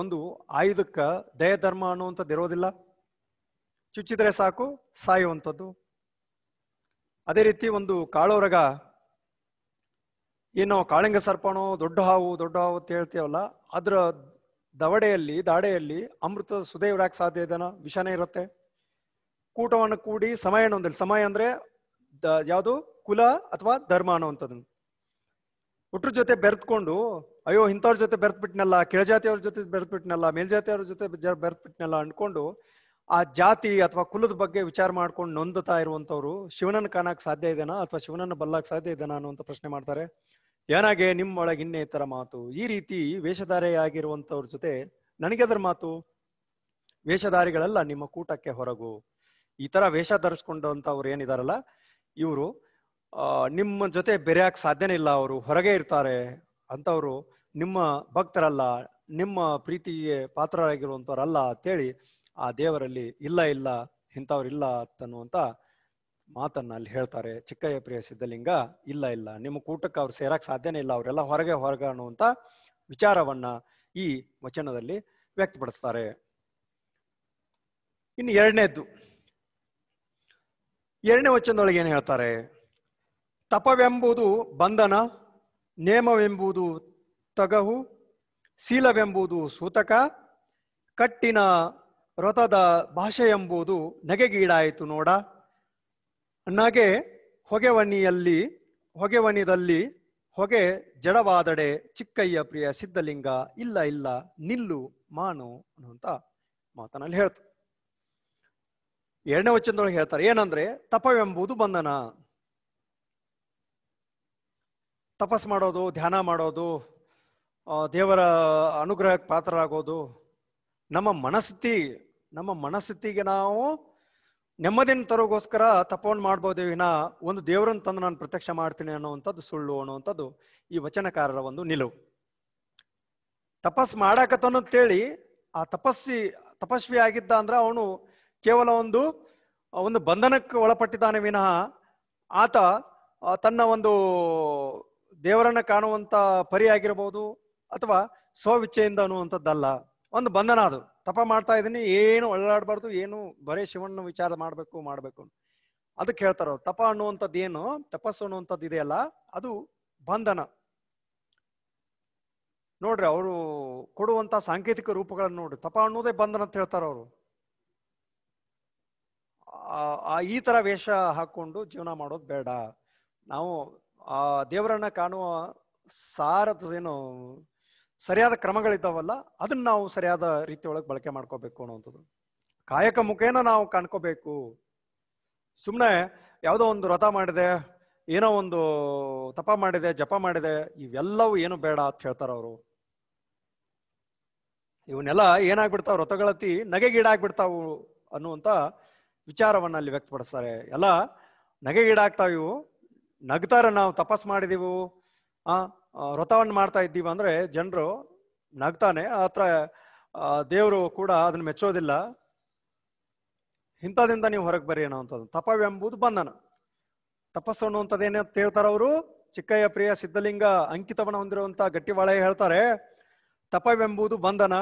ಒಂದು ಆಯುಧಕ್ಕ ದಯಧರ್ಮ ಅನ್ನುವಂಥದ್ದು ಇರೋದಿಲ್ಲ. ಚುಚ್ಚಿದ್ರೆ ಸಾಕು ಸಾಯುವಂಥದ್ದು. ಅದೇ ರೀತಿ ಒಂದು ಕಾಳೋರಗ, ಏನೋ ಕಾಳಿಂಗ ಸರ್ಪಣೋ, ದೊಡ್ಡ ಹಾವು ಅಂತ ಹೇಳ್ತೀವಲ್ಲ, ಅದ್ರ ದಾಡೆಯಲ್ಲಿ ಅಮೃತ ಸುಧೆ ಇಡಕ್ ಸಾಧ್ಯ ಇದೆನಾ? ವಿಷನೇ ಇರುತ್ತೆ. ಕೂಟವನ್ನು ಕೂಡಿ ಸಮಯನೊಂದಲ್ಲಿ, ಸಮಯ ಅಂದ್ರೆ ಯಾವುದು, ಕುಲ ಅಥವಾ ಧರ್ಮ ಅನ್ನುವಂಥದ್ದು, ಹುಟ್ರ ಜೊತೆ ಬೆರೆತ್ಕೊಂಡು ಅಯ್ಯೋ ಇಂಥವ್ರ ಜೊತೆ ಬೆರೆತ್ಬಿಟ್ನಲ್ಲ, ಕೆಳಜಾತಿಯವ್ರ ಜೊತೆ ಬೆರೆತ್ಬಿಟ್ನಲ್ಲ, ಮೇಲ್ಜಾತಿಯವ್ರ ಜೊತೆ ಬೆರೆತ್ಬಿಟ್ನಲ್ಲ ಅನ್ಕೊಂಡು ಆ ಜಾತಿ ಅಥವಾ ಕುಲದ ಬಗ್ಗೆ ವಿಚಾರ ಮಾಡ್ಕೊಂಡು ನೊಂದುತ್ತಾ ಇರುವಂತವ್ರು ಶಿವನನ್ನು ಕಾಣಕ್ ಸಾಧ್ಯ ಇದೆನಾ ಅಥವಾ ಶಿವನನ್ನು ಬಲ್ಲಕ್ ಸಾಧ್ಯ ಇದೆನಾ ಅನ್ನುವಂತ ಪ್ರಶ್ನೆ ಮಾಡ್ತಾರೆ. ಏನಾಗೆ ನಿಮ್ಮೊಳಗೆ ಇನ್ನೇತರ ಮಾತು. ಈ ರೀತಿ ವೇಷಧಾರಿಯಾಗಿರುವಂತವ್ರ ಜೊತೆ ನನಗೆದರ ಮಾತು. ವೇಷಧಾರಿಗಳೆಲ್ಲ ನಿಮ್ಮ ಕೂಟಕ್ಕೆ ಹೊರಗು. ಈ ತರ ವೇಷ ಧರಿಸ್ಕೊಂಡಂತವ್ರು ಏನಿದಾರಲ್ಲ ಇವರು ನಿಮ್ಮ ಜೊತೆ ಬೆರೆಯಕ್ ಸಾಧ್ಯನೇ ಇಲ್ಲ, ಅವರು ಹೊರಗೆ ಇರ್ತಾರೆ. ಅಂತವ್ರು ನಿಮ್ಮ ಭಕ್ತರಲ್ಲ, ನಿಮ್ಮ ಪ್ರೀತಿಗೆ ಪಾತ್ರರಾಗಿರುವಂತವ್ರಲ್ಲ ಅಂತೇಳಿ ಆ ದೇವರಲ್ಲಿ ಇಲ್ಲ ಇಂಥವ್ರಿಲ್ಲ ಅನ್ನುವಂತ ಮಾತನ್ನ ಅಲ್ಲಿ ಹೇಳ್ತಾರೆ. ಚಿಕ್ಕಯ್ಯ ಪ್ರಿಯ ಸಿದ್ಧಲಿಂಗ ಇಲ್ಲ ನಿಮ್ಮ ಕೂಟಕ್ಕೆ ಅವ್ರು ಸೇರಕ್ ಸಾಧ್ಯನೇ ಇಲ್ಲ, ಅವರೆಲ್ಲ ಹೊರಗೆ ಅನ್ನುವಂತ ವಿಚಾರವನ್ನ ಈ ವಚನದಲ್ಲಿ ವ್ಯಕ್ತಪಡಿಸ್ತಾರೆ. ಇನ್ನು ಎರಡನೇ ವಚನದೊಳಗೆ ಏನ್ ಹೇಳ್ತಾರೆ? ತಪವೆಂಬುದು ಬಂಧನ, ನೇಮವೆಂಬುದು ತಗಹು, ಶೀಲವೆಂಬುದು ಸೂತಕ, ಕಟ್ಟಿನ ವ್ರತದ ಭಾಷೆಯೆಂಬುದು ನಗೆಗೀಡಾಯಿತು ನೋಡ. ಅನ್ನಾಗೆ ಹೊಗೆವನಿದಲ್ಲಿ ಹೊಗೆ ಜಡವಾದಡೆ ಚಿಕ್ಕಯ್ಯ ಪ್ರಿಯ ಸಿದ್ಧಲಿಂಗ ಇಲ್ಲ ಇಲ್ಲ ನಿಲ್ಲು ಮಾನು ಅನ್ನುವಂತ ಮಾತನಲ್ಲಿ ಹೇಳ್ತಾರೆ. ಎರಡನೇ ವಚನದೊಳಗೆ ಹೇಳ್ತಾರೆ ಏನಂದ್ರೆ, ತಪವೆಂಬುದು ಬಂಧನ. ತಪಸ್ ಮಾಡೋದು, ಧ್ಯಾನ ಮಾಡೋದು, ದೇವರ ಅನುಗ್ರಹಕ್ಕೆ ಪಾತ್ರರಾಗೋದು, ನಮ್ಮ ಮನಸ್ಥಿತಿಗೆ ನಾವು ನೆಮ್ಮದಿನ ತರೋಗೋಸ್ಕರ ತಪವನ್ನು ಮಾಡ್ಬೋದು ವಿನ ಒಂದು ದೇವರನ್ನು ತಂದು ನಾನು ಪ್ರತ್ಯಕ್ಷ ಮಾಡ್ತೀನಿ ಅನ್ನುವಂಥದ್ದು ಸುಳ್ಳು ಅನ್ನುವಂಥದ್ದು ಈ ವಚನಕಾರರ ಒಂದು ನಿಲುವು. ತಪಸ್ ಮಾಡಾಕತ್ತೇಳಿ ಆ ತಪಸ್ವಿ ಆಗಿದ್ದ ಅಂದ್ರೆ ಅವನು ಕೇವಲ ಒಂದು ಬಂಧನಕ್ಕೆ ಒಳಪಟ್ಟಿದ್ದಾನೆ ವಿನಃ ಆತ ತನ್ನ ಒಂದು ದೇವರನ್ನ ಕಾಣುವಂತ ಪರಿ ಆಗಿರ್ಬೋದು ಅಥವಾ ಸ್ವವಿಚ್ಛೆಯಿಂದ ಅನ್ನುವಂಥದ್ದಲ್ಲ, ಒಂದು ಬಂಧನ. ಅದು ತಪ ಮಾಡ್ತಾ ಇದ್ದೀನಿ, ಏನು ಒಳ್ಳಾಡಬಾರ್ದು, ಏನು ಬರೇ ಶಿವನ ವಿಚಾರ ಮಾಡ್ಬೇಕು ಅದಕ್ಕೆ ಹೇಳ್ತಾರ. ತಪ ಅನ್ನುವಂಥದ್ದು ಏನು, ತಪಸ್ಸು ಅನ್ನುವಂಥದ್ದು ಇದೆಯಲ್ಲ, ಅದು ಬಂಧನ. ನೋಡ್ರಿ ಅವರು ಕೊಡುವಂತ ಸಾಂಕೇತಿಕ ರೂಪಗಳನ್ನು ನೋಡ್ರಿ. ತಪ ಅನ್ನೋದೇ ಬಂಧನ ಅಂತ ಹೇಳ್ತಾರ ಅವರು. ಈ ತರ ವೇಷ ಹಾಕೊಂಡು ಜೀವನ ಮಾಡೋದು ಬೇಡ. ನಾವು ಆ ದೇವರನ್ನ ಕಾಣುವ ಏನು ಸರಿಯಾದ ಕ್ರಮಗಳಿದ್ದಾವಲ್ಲ, ಅದನ್ನ ನಾವು ಸರಿಯಾದ ರೀತಿಯೊಳಗೆ ಬಳಕೆ ಮಾಡ್ಕೋಬೇಕು ಅನ್ನುವಂಥದ್ದು. ಕಾಯಕ ಮುಖೇನ ನಾವು ಕಾಣ್ಕೋಬೇಕು. ಸುಮ್ಮನೆ ಯಾವುದೋ ಒಂದು ವ್ರತ ಮಾಡಿದೆ, ಏನೋ ಒಂದು ತಪ ಮಾಡಿದೆ, ಜಪ ಮಾಡಿದೆ, ಇವೆಲ್ಲವೂ ಏನು ಬೇಡ ಅಂತ ಹೇಳ್ತಾರ ಅವರು. ಇವನ್ನೆಲ್ಲ ಏನಾಗ್ಬಿಡ್ತಾವ, ವ್ರತಗಳತಿ ನಗೆಗೀಡಾಗ್ಬಿಡ್ತಾವು ಅನ್ನುವಂತ ವಿಚಾರವನ್ನ ಅಲ್ಲಿ ವ್ಯಕ್ತಪಡಿಸ್ತಾರೆ. ಎಲ್ಲ ನಗೆಗೀಡಾಗ್ತಾವ ಇವು. ನಗ್ತಾರ, ನಾವು ತಪಸ್ ಮಾಡಿದೀವು, ವ್ರತವನ್ನು ಮಾಡ್ತಾ ಇದ್ದೀವಿ ಅಂದ್ರೆ ಜನರು ನಗ್ತಾನೆ. ಆತ್ರ ದೇವರು ಕೂಡ ಅದನ್ನ ಮೆಚ್ಚೋದಿಲ್ಲ. ಇಂಥದಿಂದ ನೀವು ಹೊರಗೆ ಬರ್ರಿ ಅನ್ನೋವಂಥದ್ದು. ತಪವೆಂಬುದು ಬಂಧನ. ತಪಸ್ಸು ಅನ್ನುವಂಥದ್ದು ಏನಂತ ಹೇಳ್ತಾರ ಅವರು, ಚಿಕ್ಕಯ್ಯ ಪ್ರಿಯ ಸಿದ್ಧಲಿಂಗ ಅಂಕಿತವನ್ನ ಹೊಂದಿರುವಂತ ಗಟ್ಟಿವಾಳೆ ಹೇಳ್ತಾರೆ, ತಪವೆಂಬುದು ಬಂಧನ,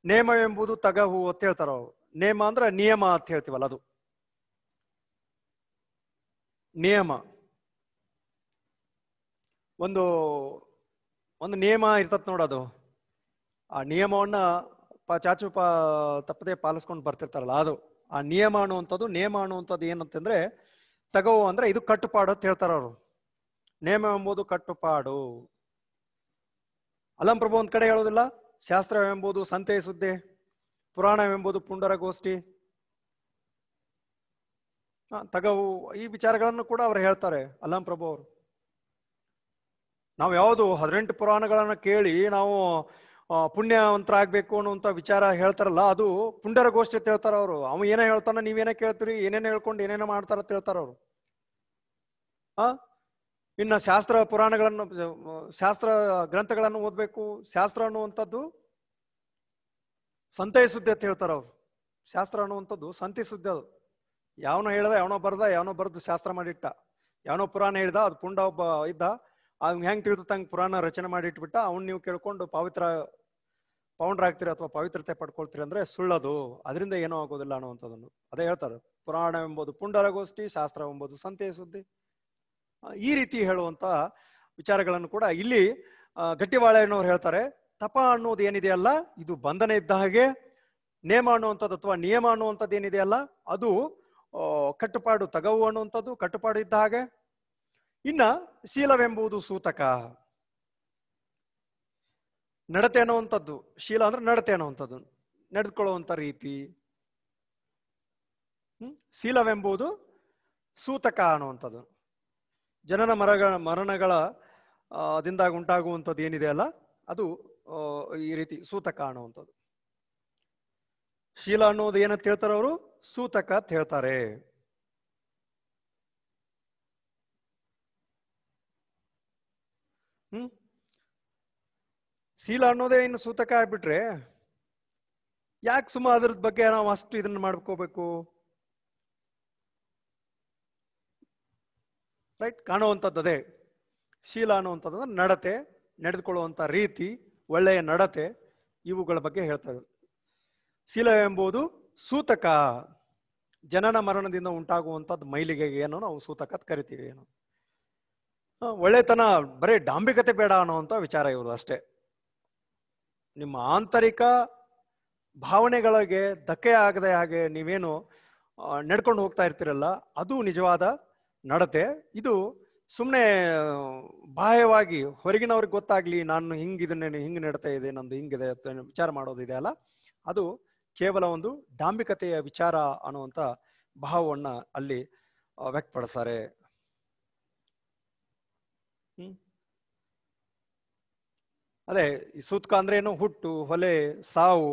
ನೇಮವೆಂಬುದು ತಗಹು ಅಂತ ಹೇಳ್ತಾರ ಅವರು. ನೇಮ ಅಂದ್ರೆ ನಿಯಮ ಅಂತ ಹೇಳ್ತೀವಲ್ಲ, ಅದು ನಿಯಮ. ಒಂದು ನಿಯಮ ಇರ್ತತ್ ನೋಡೋದು. ಆ ನಿಯಮವನ್ನ ಚಾಚು ತಪ್ಪದೆ ಪಾಲಿಸ್ಕೊಂಡು ಬರ್ತಿರ್ತಾರಲ್ಲ, ಅದು ಆ ನಿಯಮ ಅನ್ನುವಂಥದ್ದು. ನೇಮ ಅನ್ನುವಂಥದ್ದು ಏನಂತಂದ್ರೆ ತಗವು ಅಂದ್ರೆ ಇದು ಕಟ್ಟುಪಾಡು ಅಂತ ಹೇಳ್ತಾರ ಅವರು. ನೇಮ ಎಂಬುದು ಕಟ್ಟುಪಾಡು. ಅಲಂಪ್ರಭು ಒಂದ್ ಕಡೆ ಹೇಳೋದಿಲ್ಲ, ಶಾಸ್ತ್ರವೆಂಬುದು ಸಂತೆ ಸುದ್ದಿ, ಪುರಾಣವೆಂಬುದು ಪುಂಡರಗೋಷ್ಠಿ, ತಗವು, ಈ ವಿಚಾರಗಳನ್ನು ಕೂಡ ಅವ್ರು ಹೇಳ್ತಾರೆ ಅಲಂಪ್ರಭು ಅವರು. ನಾವು ಯಾವುದು 18 ಪುರಾಣಗಳನ್ನ ಕೇಳಿ ನಾವು ಪುಣ್ಯವಂತರಾಗ್ಬೇಕು ಅನ್ನುವಂತ ವಿಚಾರ ಹೇಳ್ತಾರಲ್ಲ, ಅದು ಪುಂಡರಗೋಷ್ಠಿ ಅಂತ ಹೇಳ್ತಾರ ಅವರು. ಅವ ಏನೇ ಹೇಳ್ತಾನ, ನೀವೇನೇ ಕೇಳ್ತೀರಿ, ಏನೇನೋ ಹೇಳ್ಕೊಂಡು ಏನೇನೋ ಮಾಡ್ತಾರ ಅಂತ ಹೇಳ್ತಾರ ಅವರು. ಇನ್ನ ಶಾಸ್ತ್ರ ಗ್ರಂಥಗಳನ್ನು ಓದ್ಬೇಕು. ಶಾಸ್ತ್ರ ಅನ್ನುವಂಥದ್ದು ಸಂತೆ ಸುದ್ದಿ ಅಂತ ಹೇಳ್ತಾರ ಅವ್ರು. ಶಾಸ್ತ್ರ ಅನ್ನುವಂಥದ್ದು ಸಂತೆ ಸುದ್ದಿ. ಅದು ಯಾವನೋ ಹೇಳ್ದ, ಯಾವನೋ ಬರೆದು ಶಾಸ್ತ್ರ ಮಾಡಿಟ್ಟ. ಯಾವನೋ ಪುರಾಣ ಹೇಳ್ದ, ಅದು ಪುಂಡ ಒಬ್ಬ ಇದ್ದ, ಅವ್ನು ಹೆಂಗ್ ತಿಳಿದಂಗೆ ಪುರಾಣ ರಚನೆ ಮಾಡಿ ಇಟ್ಬಿಟ್ಟ. ಅವ್ನು ನೀವು ಕೇಳ್ಕೊಂಡು ಪೌಂಡ್ರಾಗ್ತೀರಿ ಅಥವಾ ಪವಿತ್ರತೆ ಪಡ್ಕೊಳ್ತೀರಿ ಅಂದ್ರೆ ಸುಳ್ಳದು, ಅದರಿಂದ ಏನೂ ಆಗೋದಿಲ್ಲ ಅನ್ನುವಂಥದ್ದನ್ನು ಅದೇ ಹೇಳ್ತಾರೆ. ಪುರಾಣವೆಂಬುದು ಪುಂಡರಗೋಷ್ಠಿ, ಶಾಸ್ತ್ರವೆಂಬುದು ಸಂತೆ ಸುದ್ದಿ, ಈ ರೀತಿ ಹೇಳುವಂತ ವಿಚಾರಗಳನ್ನು ಕೂಡ ಇಲ್ಲಿ ಗಟ್ಟಿವಾಳೆಯನ್ನವ್ರು ಹೇಳ್ತಾರೆ. ತಪ ಅನ್ನೋದು ಏನಿದೆಯಲ್ಲ, ಇದು ಬಂಧನ ಇದ್ದ ಹಾಗೆ. ನೇಮ ಅನ್ನುವಂಥದ್ದು ಅಥವಾ ನಿಯಮ ಅನ್ನುವಂಥದ್ದು ಏನಿದೆಯಲ್ಲ, ಅದು ಕಟ್ಟುಪಾಡು, ತಗವು ಅನ್ನುವಂಥದ್ದು ಕಟ್ಟುಪಾಡು ಇದ್ದ ಹಾಗೆ. ಇನ್ನ ಶೀಲವೆಂಬುದು ಸೂತಕ, ನಡತೆ ಅನ್ನುವಂಥದ್ದು. ಶೀಲ ಅಂದ್ರೆ ನಡತೆ ಅನ್ನುವಂಥದ್ದು, ನಡೆದುಕೊಳ್ಳುವಂತ ರೀತಿ. ಶೀಲವೆಂಬುದು ಸೂತಕ ಅನ್ನುವಂಥದ್ದು. ಜನನ ಮರಣಗಳ ದಿಂದಾಗಿ ಉಂಟಾಗುವಂಥದ್ದು ಏನಿದೆ ಅಲ್ಲ, ಅದು ಈ ರೀತಿ ಸೂತಕ ಅನ್ನುವಂಥದ್ದು. ಶೀಲ ಅನ್ನೋದು ಏನಂತ ಹೇಳ್ತಾರೆ ಅವರು, ಸೂತಕ ಅಂತ ಹೇಳ್ತಾರೆ. ಶೀಲ ಅನ್ನೋದೇ ಇನ್ನು ಸೂತಕ ಆಗ್ಬಿಟ್ರೆ ಯಾಕೆ ಅದ್ರದ ಬಗ್ಗೆ ನಾವು ಅಷ್ಟು ಇದನ್ನ ಮಾಡ್ಕೋಬೇಕು? ರೈಟ್, ಕಾಣುವಂಥದ್ದು ಅದೇ ಶೀಲ ಅನ್ನುವಂಥದ್ದು. ನಡತೆ, ನಡೆದುಕೊಳ್ಳುವಂತ ರೀತಿ, ಒಳ್ಳೆಯ ನಡತೆ, ಇವುಗಳ ಬಗ್ಗೆ ಹೇಳ್ತಾರೆ. ಶೀಲ ಎಂಬುದು ಸೂತಕ. ಜನನ ಮರಣದಿಂದ ಉಂಟಾಗುವಂಥದ್ದು ಮೈಲಿಗೆಗೆ ಏನೋ ನಾವು ಸೂತಕ ಅಂತ ಕರಿತೀವಿ. ಏನು ಒಳ್ಳೆತನ ಬರೀ ಡಾಂಬಿಕತೆ ಬೇಡ ಅನ್ನೋವಂಥ ವಿಚಾರ ಇವರು ಅಷ್ಟೇ. ನಿಮ್ಮ ಆಂತರಿಕ ಭಾವನೆಗಳಿಗೆ ಧಕ್ಕೆ ಆಗದೆ ಹಾಗೆ ನೀವೇನು ನಡ್ಕೊಂಡು ಹೋಗ್ತಾ ಇರ್ತೀರಲ್ಲ, ಅದು ನಿಜವಾದ ನಡತೆ. ಇದು ಸುಮ್ಮನೆ ಬಾಹ್ಯವಾಗಿ ಹೊರಗಿನವ್ರಿಗೆ ಗೊತ್ತಾಗ್ಲಿ ನಾನು ಹಿಂಗಿದನ್ನೇ, ಹಿಂಗೆ ನಡೀತಾ ಇದೆ, ನಂದು ಹಿಂಗಿದೆ ವಿಚಾರ ಮಾಡೋದಿದೆ ಅಲ್ಲ, ಅದು ಕೇವಲ ಒಂದು ಡಾಂಬಿಕತೆಯ ವಿಚಾರ ಅನ್ನುವಂಥ ಭಾವವನ್ನ ಅಲ್ಲಿ ವ್ಯಕ್ತಪಡಿಸ್ತಾರೆ. ಅದೇ ಈ ಸೂತಕ ಅಂದ್ರೆ ಏನು? ಹುಟ್ಟು, ಹೊಲೆ, ಸಾವು,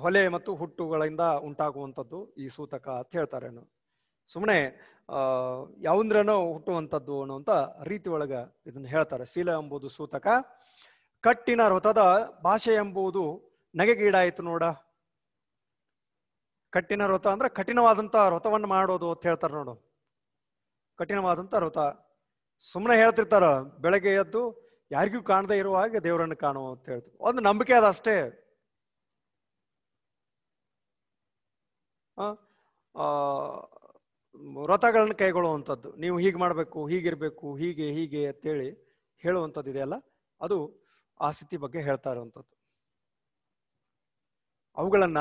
ಹೊಲೆ ಮತ್ತು ಹುಟ್ಟುಗಳಿಂದ ಉಂಟಾಗುವಂಥದ್ದು ಈ ಸೂತಕ ಅಂತ ಹೇಳ್ತಾರೆ. ಸುಮ್ಮನೆ ಯಾವಂದ್ರನೋ ಹುಟ್ಟುವಂಥದ್ದು ಅನ್ನುವಂಥ ರೀತಿ ಒಳಗ ಇದನ್ನ ಹೇಳ್ತಾರೆ. ಶೀಲ ಎಂಬುದು ಸೂತಕ, ಕಟ್ಟಿನ ವ್ರತದ ಭಾಷೆ ಎಂಬುದು ನಗೆಗೀಡಾಯಿತು ನೋಡ. ಕಟ್ಟಿನ ವ್ರತ ಅಂದ್ರೆ ಕಠಿಣವಾದಂತ ವ್ರತವನ್ನು ಮಾಡೋದು ಅಂತ ಹೇಳ್ತಾರೆ ನೋಡು. ಕಠಿಣವಾದಂತ ವ್ರತ ಸುಮ್ಮನೆ ಹೇಳ್ತಿರ್ತಾರ, ಬೆಳಗ್ಗೆ ಎದ್ದು ಯಾರಿಗೂ ಕಾಣದೇ ಇರುವ ಹಾಗೆ ದೇವರನ್ನು ಕಾಣು ಅಂತ ಹೇಳ್ತಾರೆ. ಒಂದು ನಂಬಿಕೆ ಅದಷ್ಟೇ. ವ್ರತಗಳನ್ನ ಕೈಗೊಳ್ಳುವಂಥದ್ದು, ನೀವು ಹೀಗೆ ಮಾಡಬೇಕು, ಹೀಗಿರ್ಬೇಕು, ಹೀಗೆ ಹೀಗೆ ಅಂತೇಳಿ ಹೇಳುವಂಥದ್ದು ಇದೆಯಲ್ಲ, ಅದು ಆ ಸ್ಥಿತಿ ಬಗ್ಗೆ ಹೇಳ್ತಾ ಇರುವಂಥದ್ದು. ಅವುಗಳನ್ನ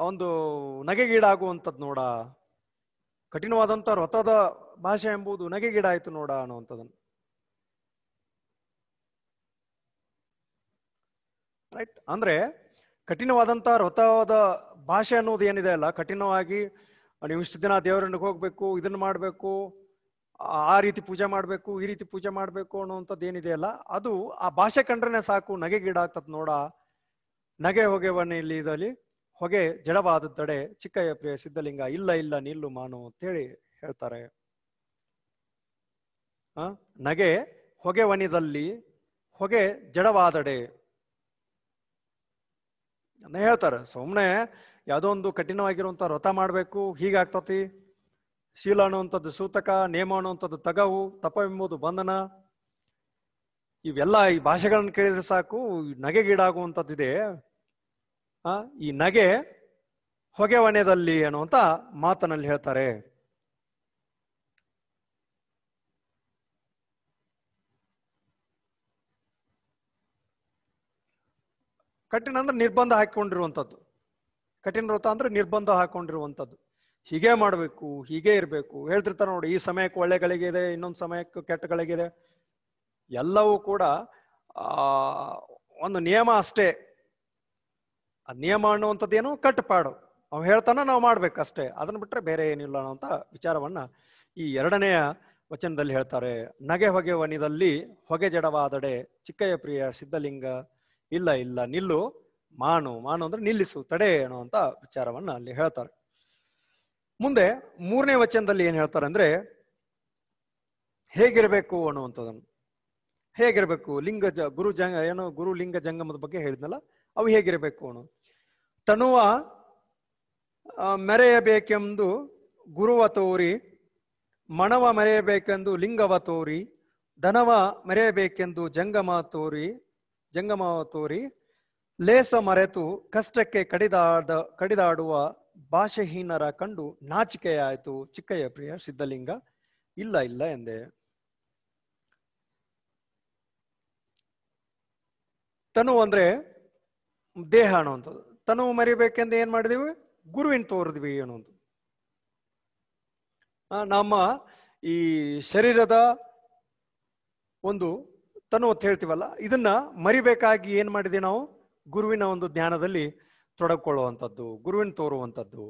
ಒಂದು ನಗೆಗೀಡಾಗುವಂಥದ್ದು ನೋಡ. ಕಠಿಣವಾದಂಥ ವ್ರತದ ಭಾಷೆ ಎಂಬುದು ನಗೆಗೀಡಾಯ್ತು ನೋಡ ಅನ್ನುವಂಥದ್ದನ್ನು. ರೈಟ್? ಅಂದ್ರೆ ಕಠಿಣವಾದಂಥ ವ್ರತದ ಭಾಷೆ ಅನ್ನೋದು ಏನಿದೆ ಅಲ್ಲ, ಕಠಿಣವಾಗಿ ನೀವು ಇಷ್ಟು ದಿನ ದೇವರನ್ನಿಗೆ ಹೋಗ್ಬೇಕು, ಇದನ್ನ ಮಾಡಬೇಕು, ಆ ರೀತಿ ಪೂಜೆ ಮಾಡಬೇಕು, ಈ ರೀತಿ ಪೂಜೆ ಮಾಡಬೇಕು ಅನ್ನುವಂಥದ್ದು ಏನಿದೆ ಅಲ್ಲ, ಅದು ಆ ಭಾಷೆ ಕಂಡ್ರೆ ಸಾಕು ನಗೆಗೀಡಾಗ್ತದ ನೋಡ. ನಗೆ ಹೊಗೆವನ್ನಲ್ಲಿ ಇದಲ್ಲಿ ಹೊಗೆ ಜಡವಾದದ್ದಡೆ ಚಿಕ್ಕಯ್ಯ ಪ್ರಿಯ ಸಿದ್ಧಲಿಂಗ, ಇಲ್ಲ ಇಲ್ಲ ನಿಲ್ಲು ಮಾನು ಅಂತೇಳಿ ಹೇಳ್ತಾರೆ. ನಗೆ ಹೊಗೆವನಿದಲ್ಲಿ ಹೊಗೆ ಜಡವಾದಡೆ ಅಂತ ಹೇಳ್ತಾರೆ. ಸುಮ್ಮನೆ ಯಾವುದೋ ಒಂದು ಕಠಿಣವಾಗಿರುವಂಥ ವ್ರತ ಮಾಡಬೇಕು, ಹೀಗಾಗ್ತತಿ, ಶೀಲ ಅನ್ನುವಂಥದ್ದು ಸೂತಕ, ನೇಮ ಅನ್ನುವಂಥದ್ದು ತಗವು, ತಪವೆಂಬುದು ಬಂಧನ, ಇವೆಲ್ಲ ಈ ಭಾಷೆಗಳನ್ನ ಕೇಳಿದ್ರೆ ಸಾಕು ನಗೆಗೀಡಾಗುವಂಥದ್ದಿದೆ. ಈ ನಗೆ ಹೊಗೆವನೆದಲ್ಲಿ ಅನ್ನುವಂಥ ಮಾತನಲ್ಲಿ ಹೇಳ್ತಾರೆ. ಕಠಿಣ ಅಂದ್ರೆ ನಿರ್ಬಂಧ ಹಾಕೊಂಡಿರುವಂಥದ್ದು. ಕಠಿಣ ವ್ರತ ಅಂದ್ರೆ ನಿರ್ಬಂಧ ಹಾಕೊಂಡಿರುವಂಥದ್ದು. ಹೀಗೆ ಮಾಡಬೇಕು, ಹೀಗೆ ಇರಬೇಕು ಹೇಳ್ತಿರ್ತಾರೆ ನೋಡಿ. ಈ ಸಮಯಕ್ಕೆ ಒಳ್ಳೆ ಗಳಿಗೆ ಇದೆ, ಇನ್ನೊಂದು ಸಮಯಕ್ಕೆ ಕೆಟ್ಟ ಗಳಿಗೆ ಇದೆ. ಎಲ್ಲವೂ ಕೂಡ ಒಂದು ನಿಯಮ ಅಷ್ಟೇ. ಆ ನಿಯಮ ಅನ್ನುವಂಥದ್ದು ಏನು? ಕಟ್ಟುಪಾಡು. ಅವ್ ಹೇಳ್ತಾನ ನಾವು ಮಾಡ್ಬೇಕಷ್ಟೇ, ಅದನ್ನ ಬಿಟ್ರೆ ಬೇರೆ ಏನಿಲ್ಲ ಅನ್ನೋಂಥ ವಿಚಾರವನ್ನ ಈ 2ನೆಯ ವಚನದಲ್ಲಿ ಹೇಳ್ತಾರೆ. ನಗೆ ಹೊಗೆ ವನಿದಲ್ಲಿ ಹೊಗೆ ಜಡವಾದಡೆ ಚಿಕ್ಕಯ್ಯ ಪ್ರಿಯ ಸಿದ್ಧಲಿಂಗ, ಇಲ್ಲ ಇಲ್ಲ ನಿಲ್ಲು ಮಾನು, ಮಾನು ಅಂದ್ರೆ ನಿಲ್ಲಿಸು, ತಡೆ ಅನ್ನುವಂಥ ವಿಚಾರವನ್ನ ಅಲ್ಲಿ ಹೇಳ್ತಾರೆ. ಮುಂದೆ 3ನೇ ವಚನದಲ್ಲಿ ಏನ್ ಹೇಳ್ತಾರೆ ಅಂದ್ರೆ ಹೇಗಿರ್ಬೇಕು ಅನ್ನುವಂಥದ್ದನ್ನು. ಹೇಗಿರ್ಬೇಕು? ಲಿಂಗ ಗುರು ಲಿಂಗ ಜಂಗಮದ ಬಗ್ಗೆ ಹೇಳಿದ್ನಲ್ಲ, ಅವು ಹೇಗಿರಬೇಕು ಅನ್ನೋ. ತನುವ ಮೆರೆಯಬೇಕೆಂದು ಗುರುವ ತೋರಿ, ಮಣವ ಮೆರೆಯಬೇಕೆಂದು ಲಿಂಗವ ತೋರಿ, ಧನವ ಮೆರೆಯಬೇಕೆಂದು ಜಂಗಮ ತೋರಿ, ಲೇಸ ಮರೆತು ಕಷ್ಟಕ್ಕೆ ಕಡಿದಾಡುವ ಭಾಷೆಹೀನರ ಕಂಡು ನಾಚಿಕೆಯಾಯಿತು ಚಿಕ್ಕಯ್ಯ ಪ್ರಿಯ ಸಿದ್ಧಲಿಂಗ, ಇಲ್ಲ ಇಲ್ಲ ಎಂದೆ. ತನು ಅಂದ್ರೆ ದೇಹ ಅನ್ನುವಂಥದ್ದು. ತನು ಮರಿಬೇಕೆಂದು ಏನ್ ಮಾಡಿದೀವಿ? ಗುರುವಿನ ತೋರಿದ್ವಿ ಅನ್ನೋದು. ನಮ್ಮ ಈ ಶರೀರದ ಒಂದು ತನು ಅಂತ ಹೇಳ್ತೀವಲ್ಲ, ಇದನ್ನ ಮರಿಬೇಕಾಗಿ ಏನ್ ಮಾಡಿದೀವಿ ನಾವು? ಗುರುವಿನ ಒಂದು ಜ್ಞಾನದಲ್ಲಿ ತೊಡಕೊಳ್ಳುವಂಥದ್ದು, ಗುರುವಿನ ತೋರುವಂಥದ್ದು.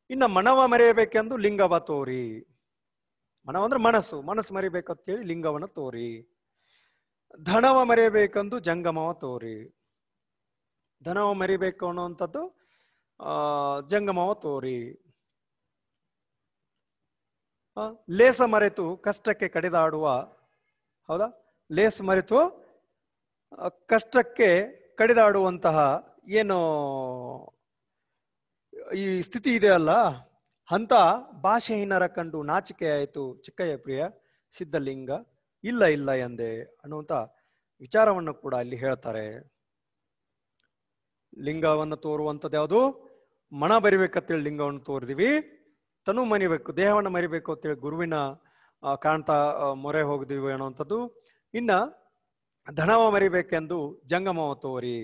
ಇನ್ನ ಮನವ ಮರೆಯಬೇಕೆಂದು ಲಿಂಗವ ತೋರಿ. ಮನವ ಅಂದ್ರೆ ಮನಸ್ಸು ಮರಿಬೇಕಂತೇಳಿ ಲಿಂಗವನ್ನ ತೋರಿ. ಧನವ ಮರೆಯಬೇಕೆಂದು ಜಂಗಮವ ತೋರಿ. ಧನವ ಮರಿಬೇಕು ಅನ್ನುವಂಥದ್ದು ಜಂಗಮವ ತೋರಿ. ಲೇಸ ಮರೆತು ಕಷ್ಟಕ್ಕೆ ಕಡಿದಾಡುವ, ಹೌದಾ? ಲೇಸ್ ಮರೆತು ಕಷ್ಟಕ್ಕೆ ಕಡಿದಾಡುವಂತಹ ಏನು ಈ ಸ್ಥಿತಿ ಇದೆ ಅಲ್ಲ, ಅಂತ ಭಾಷೆಹೀನರ ಕಂಡು ನಾಚಿಕೆ ಆಯಿತು ಚಿಕ್ಕಯ್ಯ ಪ್ರಿಯ ಸಿದ್ಧಲಿಂಗ, ಇಲ್ಲ ಇಲ್ಲ ಎಂದೆ ಅನ್ನುವಂಥ ವಿಚಾರವನ್ನು ಕೂಡ ಇಲ್ಲಿ ಹೇಳ್ತಾರೆ. ಲಿಂಗವನ್ನು ತೋರುವಂಥದ್ದು ಯಾವುದು? ಮಣ ಬರಿಬೇಕಂತೇಳಿ ಲಿಂಗವನ್ನು ತೋರಿದಿವಿ. ತನು ಮರಿಬೇಕು, ದೇಹವನ್ನು ಮರಿಬೇಕು ಅಂತೇಳಿ ಗುರುವಿನ ಕಾಣ್ತಾ ಮೊರೆ ಹೋಗಿದೀವಿ ಅನ್ನುವಂಥದ್ದು. ಇನ್ನ ಧನವ ಮರಿಬೇಕೆಂದು ಜಂಗಮವ ತೋರಿ,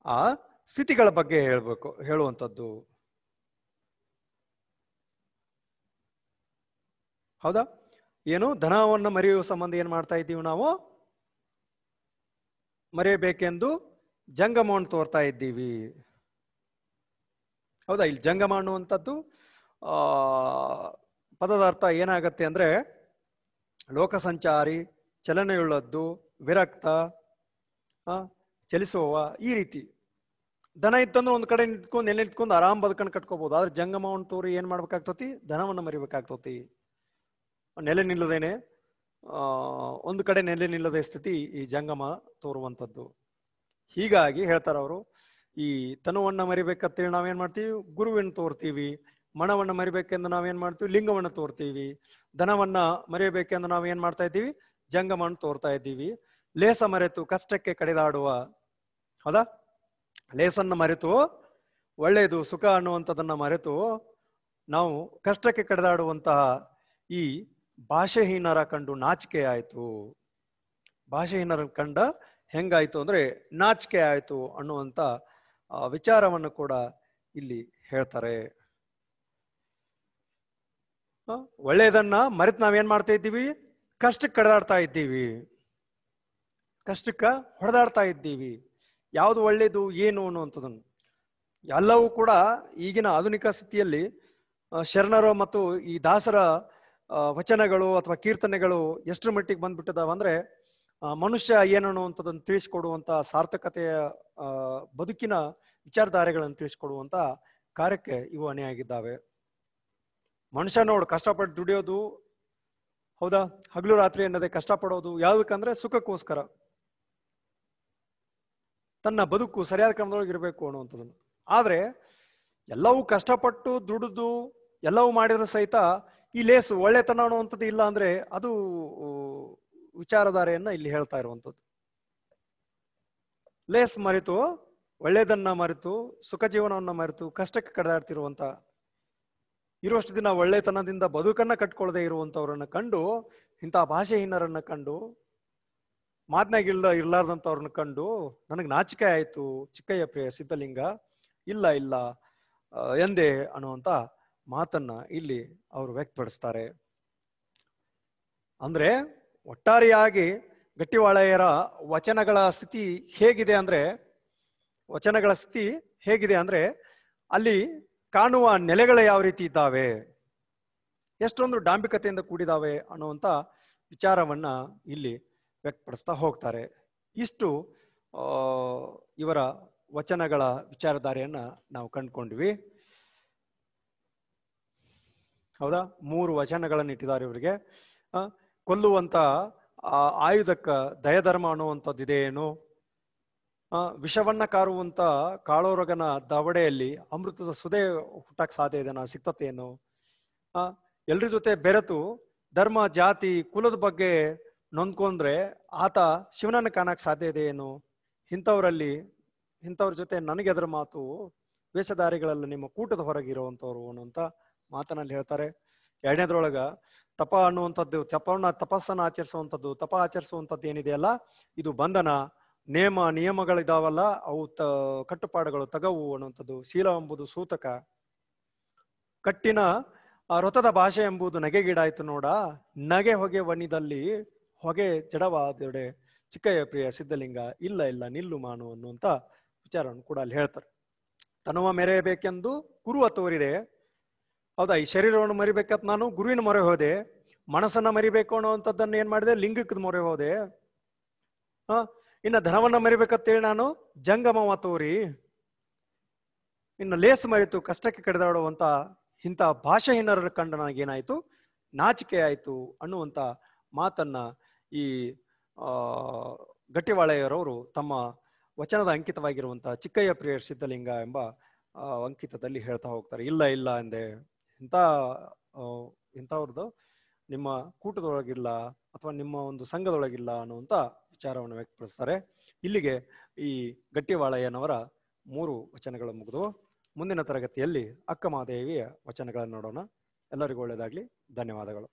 ಆ ಸ್ಥಿತಿಗಳ ಬಗ್ಗೆ ಹೇಳುವಂಥದ್ದು. ಹೌದಾ? ಏನು ಧನವನ್ನು ಮರೆಯುವ ಸಂಬಂಧ ಏನ್ ಮಾಡ್ತಾ ಇದ್ದೀವಿ ನಾವು? ಮರೆಯಬೇಕೆಂದು ಜಂಗಮವನ್ನು ತೋರ್ತಾ ಇದ್ದೀವಿ. ಹೌದಾ? ಇಲ್ಲಿ ಜಂಗಮ ಅನ್ನುವಂಥದ್ದು ಪದದ ಅರ್ಥ ಏನಾಗತ್ತೆ ಅಂದ್ರೆ ಲೋಕ ಸಂಚಾರಿ, ಚಲನೆಯುಳ್ಳದ್ದು, ವಿರಕ್ತ, ಚಲಿಸುವ, ಈ ರೀತಿ. ದನ ಇತ್ತಂದ್ರೆ ಒಂದ್ ಕಡೆ ನಿಂತ್ಕೊಂಡು ನೆಲೆ ನಿಂತ್ಕೊಂಡು ಆರಾಮ್ ಬದುಕನ್ನು ಕಟ್ಕೋಬಹುದು. ಆದ್ರೆ ಜಂಗಮವನ್ನು ತೋರಿ ಏನ್ ಮಾಡ್ಬೇಕಾಗ್ತತಿ? ಧನವನ್ನು ಮರಿಬೇಕಾಗ್ತತಿ. ನೆಲೆ ನಿಲ್ಲದೇನೆ ಒಂದು ಕಡೆ ನೆಲೆ ನಿಲ್ಲದೆ ಸ್ಥಿತಿ ಈ ಜಂಗಮ ತೋರುವಂಥದ್ದು. ಹೀಗಾಗಿ ಹೇಳ್ತಾರ ಅವರು, ಈ ತನುವನ್ನ ಮರಿಬೇಕಂತೇಳಿ ನಾವೇನ್ ಮಾಡ್ತೀವಿ? ಗುರುವನ್ನು ತೋರ್ತೀವಿ. ಮಣವನ್ನ ಮರಿಬೇಕೆಂದು ನಾವೇನ್ ಮಾಡ್ತೀವಿ? ಲಿಂಗವನ್ನು ತೋರ್ತೀವಿ. ಧನವನ್ನ ಮರೆಯಬೇಕೆಂದು ನಾವ್ ಏನ್ ಮಾಡ್ತಾ ಇದ್ದೀವಿ? ಜಂಗಮವನ್ನು ತೋರ್ತಾ ಇದ್ದೀವಿ. ಲೇಸ ಮರೆತು ಕಷ್ಟಕ್ಕೆ ಕಡಿದಾಡುವ, ಹೌದಾ? ಲೇಸನ್ನ ಮರೆತು ಒಳ್ಳೆಯದು ಸುಖ ಅನ್ನುವಂಥದ್ದನ್ನ ಮರೆತು ನಾವು ಕಷ್ಟಕ್ಕೆ ಕಡಿದಾಡುವಂತಹ ಈ ಭಾಷೆಹೀನರ ಕಂಡು ನಾಚಿಕೆ ಆಯ್ತು. ಭಾಷೆಹೀನರ ಕಂಡ ಹೆಂಗಾಯ್ತು ಅಂದ್ರೆ ನಾಚಿಕೆ ಆಯ್ತು ಅನ್ನುವಂತ ವಿಚಾರವನ್ನು ಕೂಡ ಇಲ್ಲಿ ಹೇಳ್ತಾರೆ. ಒಳ್ಳೆಯದನ್ನ ಮರೆತು ನಾವೇನ್ ಮಾಡ್ತಾ ಇದ್ದೀವಿ? ಕಷ್ಟಕ್ಕೆ ಕಡಿದಾಡ್ತಾ ಇದ್ದೀವಿ, ಕಷ್ಟಕ್ಕ ಹೊಡೆದಾಡ್ತಾ ಇದ್ದೀವಿ. ಯಾವುದು ಒಳ್ಳೇದು ಏನು ಅನ್ನುವಂಥದ್ದನ್ನು ಎಲ್ಲವೂ ಕೂಡ ಈಗಿನ ಆಧುನಿಕ ಸ್ಥಿತಿಯಲ್ಲಿ ಶರಣರು ಮತ್ತು ಈ ದಾಸರ ವಚನಗಳು ಅಥವಾ ಕೀರ್ತನೆಗಳು ಎಷ್ಟರ ಮಟ್ಟಿಗೆ ಬಂದ್ಬಿಟ್ಟಿದಾವ ಅಂದ್ರೆ ಮನುಷ್ಯ ಏನು ಅನ್ನುವಂಥದ್ದನ್ನು ತಿಳಿಸ್ಕೊಡುವಂತ ಸಾರ್ಥಕತೆಯ ಬದುಕಿನ ವಿಚಾರಧಾರೆಗಳನ್ನು ತಿಳಿಸ್ಕೊಡುವಂತ ಕಾರ್ಯಕ್ಕೆ ಇವು ಅಣಿಯಾಗಿದ್ದಾವೆ. ಮನುಷ್ಯ ನೋಡು ಕಷ್ಟಪಟ್ಟು ದುಡಿಯೋದು, ಹೌದಾ? ಹಗಲು ರಾತ್ರಿ ಅನ್ನೋದೇ ಕಷ್ಟಪಡೋದು ಯಾವ್ದಕ್ಕಂದ್ರೆ ಸುಖಕ್ಕೋಸ್ಕರ, ತನ್ನ ಬದುಕು ಸರಿಯಾದ ಕ್ರಮದೊಳಗೆ ಇರಬೇಕು ಅನ್ನುವಂಥದ್ದನ್ನು. ಆದ್ರೆ ಎಲ್ಲವೂ ಕಷ್ಟಪಟ್ಟು ದುಡಿದು ಎಲ್ಲವೂ ಮಾಡಿದ್ರು ಸಹಿತ ಈ ಲೇಸು ಒಳ್ಳೆತನ ಅನ್ನುವಂಥದ್ದು ಇಲ್ಲ ಅಂದ್ರೆ ಅದು ವಿಚಾರಧಾರೆಯನ್ನ ಇಲ್ಲಿ ಹೇಳ್ತಾ ಇರುವಂಥದ್ದು. ಲೇಸ್ ಮರೆತು, ಒಳ್ಳೆಯದನ್ನ ಮರೆತು, ಸುಖ ಜೀವನವನ್ನ ಮರೆತು ಕಷ್ಟಕ್ಕೆ ಕಡಿದಾಡ್ತಿರುವಂತ, ಇರುವಷ್ಟು ದಿನ ಒಳ್ಳೆತನದಿಂದ ಬದುಕನ್ನ ಕಟ್ಕೊಳ್ಳದೆ ಇರುವಂತವ್ರನ್ನ ಕಂಡು, ಇಂಥ ಭಾಷೆಹೀನರನ್ನ ಕಂಡು, ಮಾತನಾಗಿಲ್ಲ ಇರ್ಲಾರ್ದಂಥವ್ರನ್ನ ಕಂಡು ನನಗೆ ನಾಚಿಕೆ ಆಯ್ತು ಚಿಕ್ಕಯ್ಯ ಪ್ರಿಯ ಸಿದ್ಧಲಿಂಗ, ಇಲ್ಲ ಇಲ್ಲ ಎಂದೇ ಅನ್ನುವಂತ ಮಾತನ್ನ ಇಲ್ಲಿ ಅವರು ವ್ಯಕ್ತಪಡಿಸ್ತಾರೆ. ಅಂದ್ರೆ ಒಟ್ಟಾರೆಯಾಗಿ ಗಟ್ಟಿವಾಳೆಯರ ವಚನಗಳ ಸ್ಥಿತಿ ಹೇಗಿದೆ ಅಂದ್ರೆ ಅಲ್ಲಿ ಕಾಣುವ ನೆಲೆಗಳು ಯಾವ ರೀತಿ ಇದ್ದಾವೆ, ಎಷ್ಟೊಂದು ಡಾಂಬಿಕತೆಯಿಂದ ಕೂಡಿದಾವೆ ಅನ್ನುವಂಥ ವಿಚಾರವನ್ನ ಇಲ್ಲಿ ವ್ಯಕ್ತಪಡಿಸ್ತಾ ಹೋಗ್ತಾರೆ. ಇಷ್ಟು ಇವರ ವಚನಗಳ ವಿಚಾರಧಾರೆಯನ್ನ ನಾವು ಕಂಡುಕೊಂಡ್ವಿ. ಹೌದಾ? 3 ವಚನಗಳನ್ನು ಇಟ್ಟಿದ್ದಾರೆ ಇವರಿಗೆ. ಕೊಲ್ಲುವಂತ ಆಯುಧಕ್ಕ ದಯಧರ್ಮ ಅನ್ನುವಂಥದ್ದು ಏನು? ವಿಷವನ್ನ ಕಾರುವಂತ ಕಾಳೋರಗನ ದವಡೆಯಲ್ಲಿ ಅಮೃತದ ಸುದೆ ಹುಟ್ಟಕ್ ಸಾಧ್ಯ ಇದೆನಾ? ಸಿಕ್ತತೆ ಏನು? ಎಲ್ರ ಜೊತೆ ಬೆರೆತು ಧರ್ಮ ಜಾತಿ ಕುಲದ ಬಗ್ಗೆ ನೊಂದ್ಕೊಂಡ್ರೆ ಆತ ಶಿವನನ್ನ ಕಾಣಕ್ ಸಾಧ್ಯ ಇದೆ ಏನು? ಇಂಥವ್ರ ಜೊತೆ ನನಗೆ ಅದರ ಮಾತು, ವೇಷಧಾರಿಗಳೆಲ್ಲ ನಿಮ್ಮ ಕೂಟದ ಹೊರಗಿರುವಂಥವ್ರು ಅನ್ನುವಂತ ಮಾತನಲ್ಲಿ ಹೇಳ್ತಾರೆ. 2ನೇದ್ರೊಳಗ ತಪ ಅನ್ನುವಂಥದ್ದು, ತಪಸ್ಸನ್ನ ಆಚರಿಸುವಂಥದ್ದು, ತಪ ಆಚರಿಸುವಂಥದ್ದು ಏನಿದೆಯಲ್ಲ ಇದು ಬಂಧನ, ನಿಯಮಗಳಿದಾವಲ್ಲ ಅವು ಕಟ್ಟುಪಾಡುಗಳು ತಗವು ಅನ್ನುವಂಥದ್ದು. ಶೀಲ ಎಂಬುದು ಸೂತಕ, ಕಟ್ಟಿನ ರಥದ ಭಾಷೆ ಎಂಬುದು ನಗೆಗೀಡಾಯ್ತು ನೋಡ, ನಗೆ ಹೊಗೆ ವನಿದಲ್ಲಿ ಹೊಗೆ ಜಡವಾದೆಡೆ ಚಿಕ್ಕಯ್ಯ ಪ್ರಿಯ ಸಿದ್ಧಲಿಂಗ, ಇಲ್ಲ ಇಲ್ಲ ನಿಲ್ಲು ಮಾನು ಅನ್ನುವಂತ ವಿಚಾರವನ್ನು ಕೂಡ ಅಲ್ಲಿ ಹೇಳ್ತಾರೆ. ತನುವ ಮೆರೆಯಬೇಕೆಂದು ಗುರುವ ತೋರಿದೆ. ಹೌದಾ? ಈ ಶರೀರವನ್ನು ಮರಿಬೇಕಂತ ನಾನು ಗುರುವಿನ ಮೊರೆ ಹೋದೆ, ಮನಸ್ಸನ್ನ ಮರಿಬೇಕು ಅನ್ನುವಂಥದ್ದನ್ನ ಏನ್ ಮಾಡಿದೆ? ಲಿಂಗಕ್ಕದ ಮೊರೆ ಹೋದೆ. ಇನ್ನು ಧನವನ್ನ ಮರಿಬೇಕಂತೇಳಿ ನಾನು ಜಂಗಮವ ತೋರಿ, ಇನ್ನು ಲೇಸ್ ಮರಿತು ಕಷ್ಟಕ್ಕೆ ಕಡಿದಾಡುವಂತ ಇಂಥ ಭಾಷೆಹೀನರ ಕಂಡು ನನಗೇನಾಯ್ತು? ನಾಚಿಕೆ ಆಯ್ತು ಅನ್ನುವಂತ ಮಾತನ್ನ ಈ ಗಟ್ಟಿವಾಳೆಯರವರು ತಮ್ಮ ವಚನದ ಅಂಕಿತವಾಗಿರುವಂತಹ ಚಿಕ್ಕಯ್ಯ ಪ್ರಿಯ ಸಿದ್ಧಲಿಂಗ ಎಂಬ ಅಂಕಿತದಲ್ಲಿ ಹೇಳ್ತಾ ಹೋಗ್ತಾರೆ. ಇಲ್ಲ ಇಲ್ಲ ಎಂದೆ, ಇಂಥವ್ರದ್ದು ನಿಮ್ಮ ಕೂಟದೊಳಗಿಲ್ಲ ಅಥವಾ ನಿಮ್ಮ ಒಂದು ಸಂಘದೊಳಗಿಲ್ಲ ಅನ್ನುವಂತ ವಿಚಾರವನ್ನು ವ್ಯಕ್ತಪಡಿಸ್ತಾರೆ. ಇಲ್ಲಿಗೆ ಈ ಗಟ್ಟಿವಾಳೆಯನವರ 3 ವಚನಗಳು ಮುಗಿದು ಮುಂದಿನ ತರಗತಿಯಲ್ಲಿ ಅಕ್ಕ ಮಹಾದೇವಿಯ ವಚನಗಳನ್ನು ನೋಡೋಣ. ಎಲ್ಲರಿಗೂ ಒಳ್ಳೆಯದಾಗಲಿ. ಧನ್ಯವಾದಗಳು.